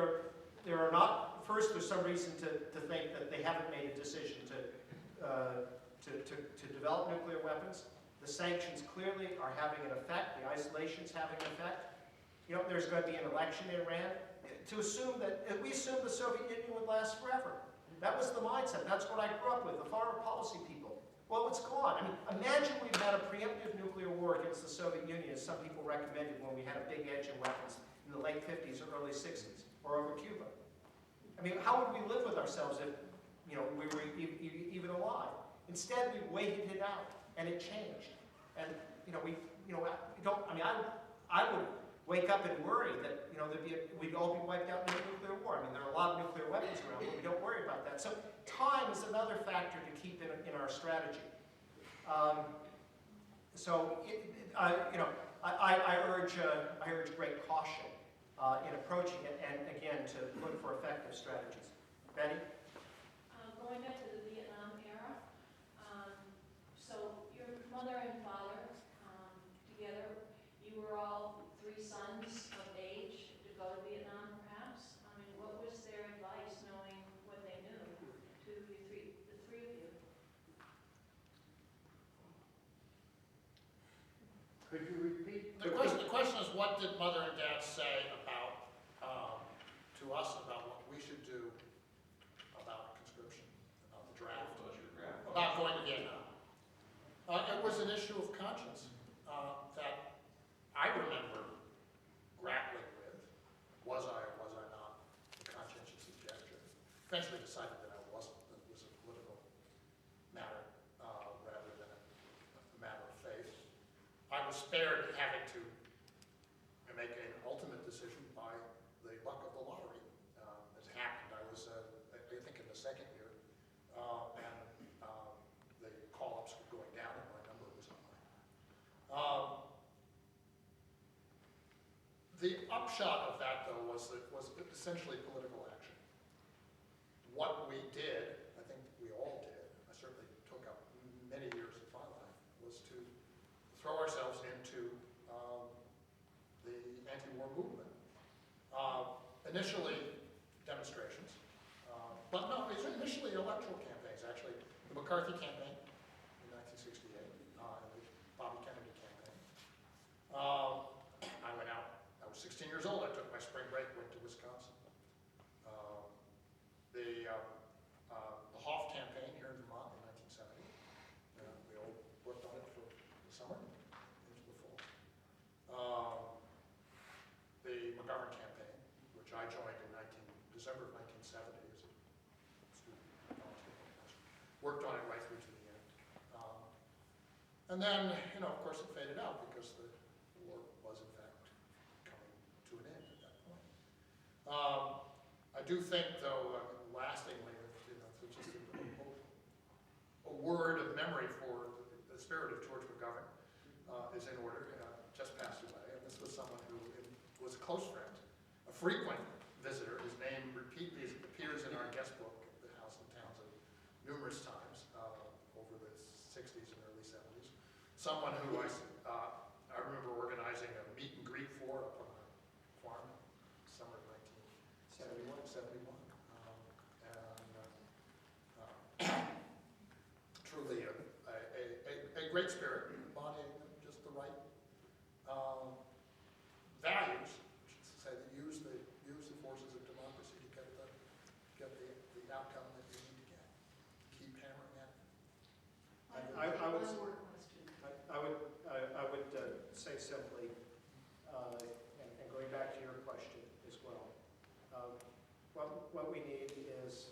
there are not, first there's some reason to think that they haven't made a decision to develop nuclear weapons. The sanctions clearly are having an effect, the isolation's having an effect. There's going to be an election in Iran. We assume the Soviet Union would last forever. That was the mindset. That's what I grew up with, the foreign policy people. Well, it's gone. I mean, imagine we've had a preemptive nuclear war against the Soviet Union, as some people recommended when we had a big edge in weapons in the late 50s or early 60s, or over Cuba. I mean, how would we live with ourselves if, we were even alive? Instead, we waited it out, and it changed. And, I would wake up and worry that, we'd all be wiped out in a nuclear war. I mean, there are a lot of nuclear weapons around, but we don't worry about that. So time is another factor to keep in our strategy. I urge great caution in approaching it, and again, to look for effective strategies. Betty? Going back to the Vietnam era, so your mother and father together, you were all 3 sons of age to go to Vietnam, perhaps? I mean, what was their advice, knowing what they knew, to the three of you? Could you repeat? The question is, what did Mother and Dad say about, to us about what we should do about conscription, about the draft, about going to Vietnam? It was an issue of conscience that I remember grappling with. Was I or was I not a conscientious objector? Eventually decided that I wasn't, that it was a political matter rather than a matter of faith. I was spared having to make an ultimate decision by the luck of the lottery. As it happened, I was, I think, in the second year, and the call-ups were going down and my number was high. The upshot of that, though, was essentially political action. What we did, I think we all did, I certainly took up many years of my life, was to throw ourselves into the anti-war movement. Initially, demonstrations, but no, it was initially electoral campaigns, actually. The McCarthy campaign in 1968, and the Bobby Kennedy campaign. I went out, I was 16 years old, I took my spring break, went to Wisconsin. The Hoff campaign here in Vermont in 1970, we all worked on it for the summer into the fall. The McGovern campaign, which I joined in December of 1970 as a student volunteer. Worked on it right through to the end. And then, of course, it faded out because the war was, in fact, coming to an end at that point. I do think, though, lastingly, just a word of memory for the spirit of George McGovern is in order. Just passed away, and this was someone who was a close friend, a frequent visitor. His name repeatedly appears in our guest book, The House and Townsend, numerous times over the 60s and early 70s. Someone who I remember organizing a meet and greet for up on our farm, summer of 1971. Truly a great spirit, embodying just the right values, which is to say that use the forces of democracy to get the outcome that you need to get. Keep hammering at it. I would One more question. I would say simply, and going back to your question as well, what we need is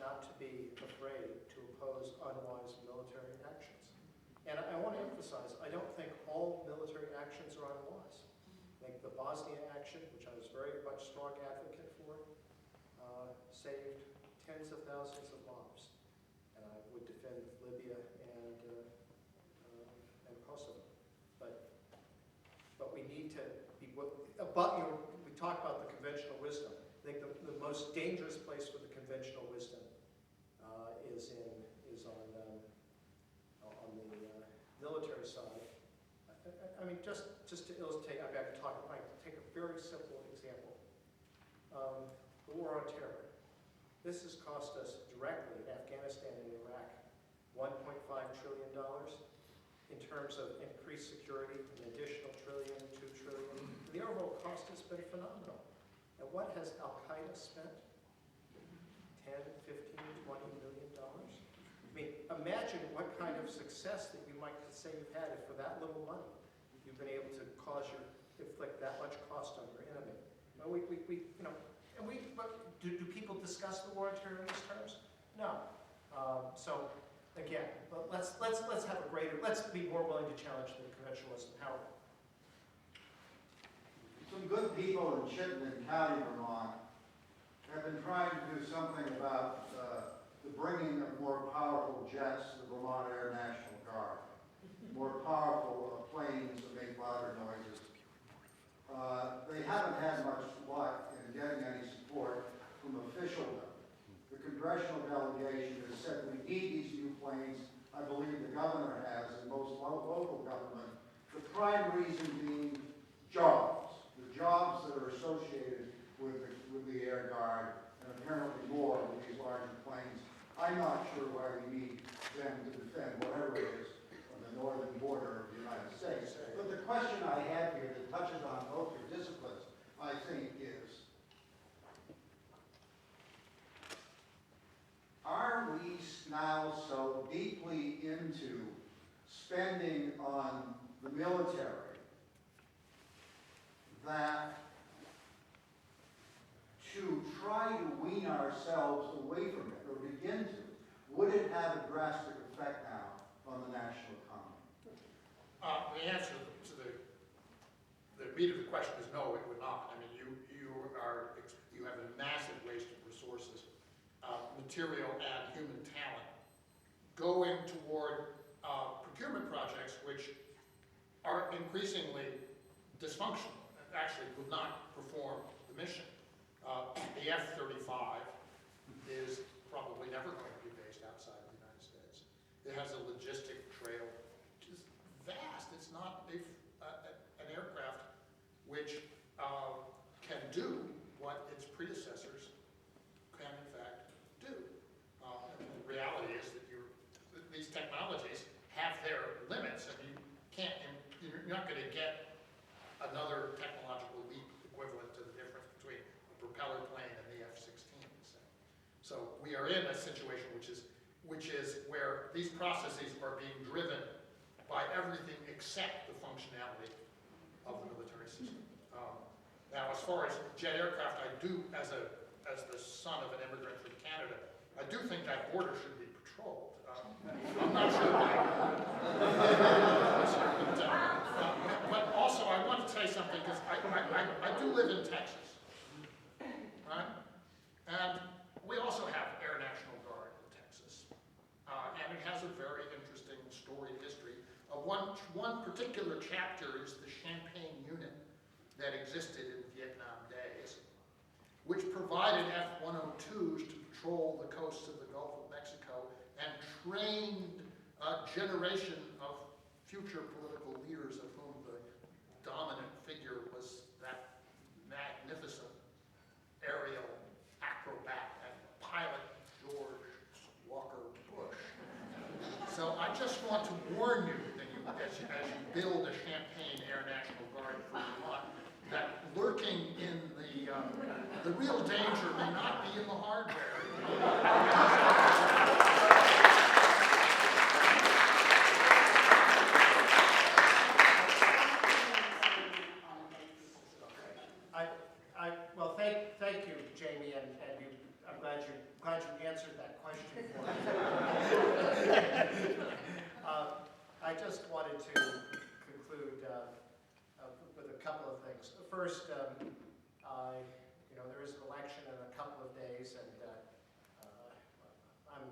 not to be afraid to oppose unwise military actions. And I want to emphasize, I don't think all military actions are unwise. I think the Bosnia action, which I was very much strong advocate for, saved tens of thousands of lives. And I would defend Libya and Kosovo. But we need to be, we talk about the conventional wisdom. I think the most dangerous place for the conventional wisdom is on the military side. I mean, just to illustrate, I can take a very simple example. The war on terror. This has cost us directly in Afghanistan and Iraq $1.5 trillion. In terms of increased security, an additional trillion, 2 trillion. The overall cost has been phenomenal. And what has Al-Qaeda spent? 10, 15, 20 million dollars? I mean, imagine what kind of success that you might say you've had if for that little money you've been able to inflict that much cost on your enemy. Well, but do people discuss the war on terror in these terms? No. So again, let's have a greater, let's be more willing to challenge the conventionalism. Howard. Some good people in Chittenden County, Vermont, have been trying to do something about the bringing of more powerful jets to the Vermont Air National Guard, more powerful planes that make louder noises. They haven't had much luck in getting any support from officialdom. The congressional delegation has said we need these new planes. I believe the governor has, and most local government. The prime reason being jobs. The jobs that are associated with the Air Guard, and apparently more with these larger planes. I'm not sure why we need them to defend whatever it is on the northern border of the United States. But the question I have here that touches on both your disciplines, I think, is, are we now so deeply into spending on the military that to try to wean ourselves away from it, or begin to, would it have a drastic effect now on the national economy? The answer to the meat of the question is no, it would not. I mean, you have a massive waste of resources, material and human talent, going toward procurement projects which are increasingly dysfunctional and actually would not perform the mission. The F-35 is probably never going to be based outside of the United States. It has a logistic trail which is vast. It's not an aircraft which can do what its predecessors can in fact do. And the reality is that these technologies have their limits, and you're not going to get another technological leap equivalent to the difference between a propeller plane and the F-16. So we are in a situation which is where these processes are being driven by everything except the functionality of the military system. Now, as far as jet aircraft, I do, as the son of an immigrant from Canada, I do think that border should be patrolled. I'm not sure why. But also, I want to say something, because I do live in Texas, right? And we also have Air National Guard in Texas. And it has a very interesting storied history. One particular chapter is the Champagne Unit that existed in Vietnam days, which provided F-102s to patrol the coasts of the Gulf of Mexico and trained a generation of future political leaders, of whom the dominant figure was that magnificent aerial acrobat and pilot George Walker Bush. So I just want to warn you that as you build a Champagne Air National Guard for Vermont, that lurking in the real danger may not be in the hardware. Well, thank you, Jamie, and I'm glad you answered that question for me. I just wanted to conclude with a couple of things. First, there is an election in a couple of days, and I'm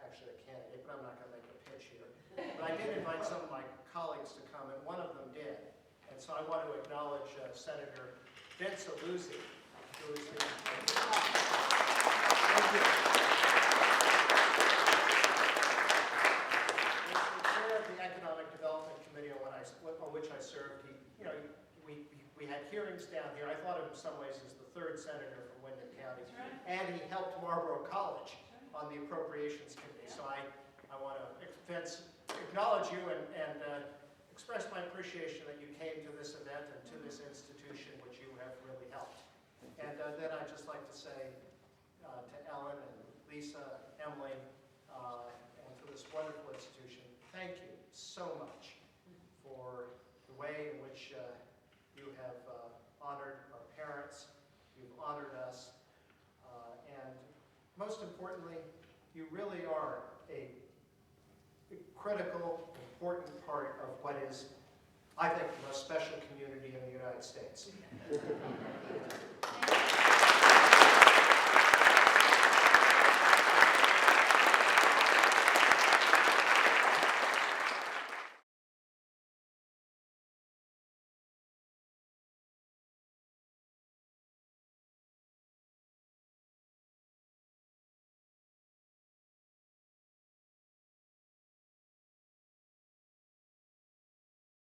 actually a candidate, but I'm not going to make a pitch here. But I did invite some of my colleagues to come, and one of them did. And so I want to acknowledge Senator Vince Aluzzi, who is the chair of the Economic Development Committee on which I served. We had hearings down here. I thought of him in some ways as the third senator from Windham County. And he helped Marlborough College on the Appropriations Committee. So I want to, Vince, acknowledge you and express my appreciation that you came to this event and to this institution, which you have really helped. And then I'd just like to say to Ellen and Lisa, Emily, and for this wonderful institution, thank you so much for the way in which you have honored our parents, You've honored us. And most importantly, you really are a critical, important part of what is, I think, the most special community in the United States.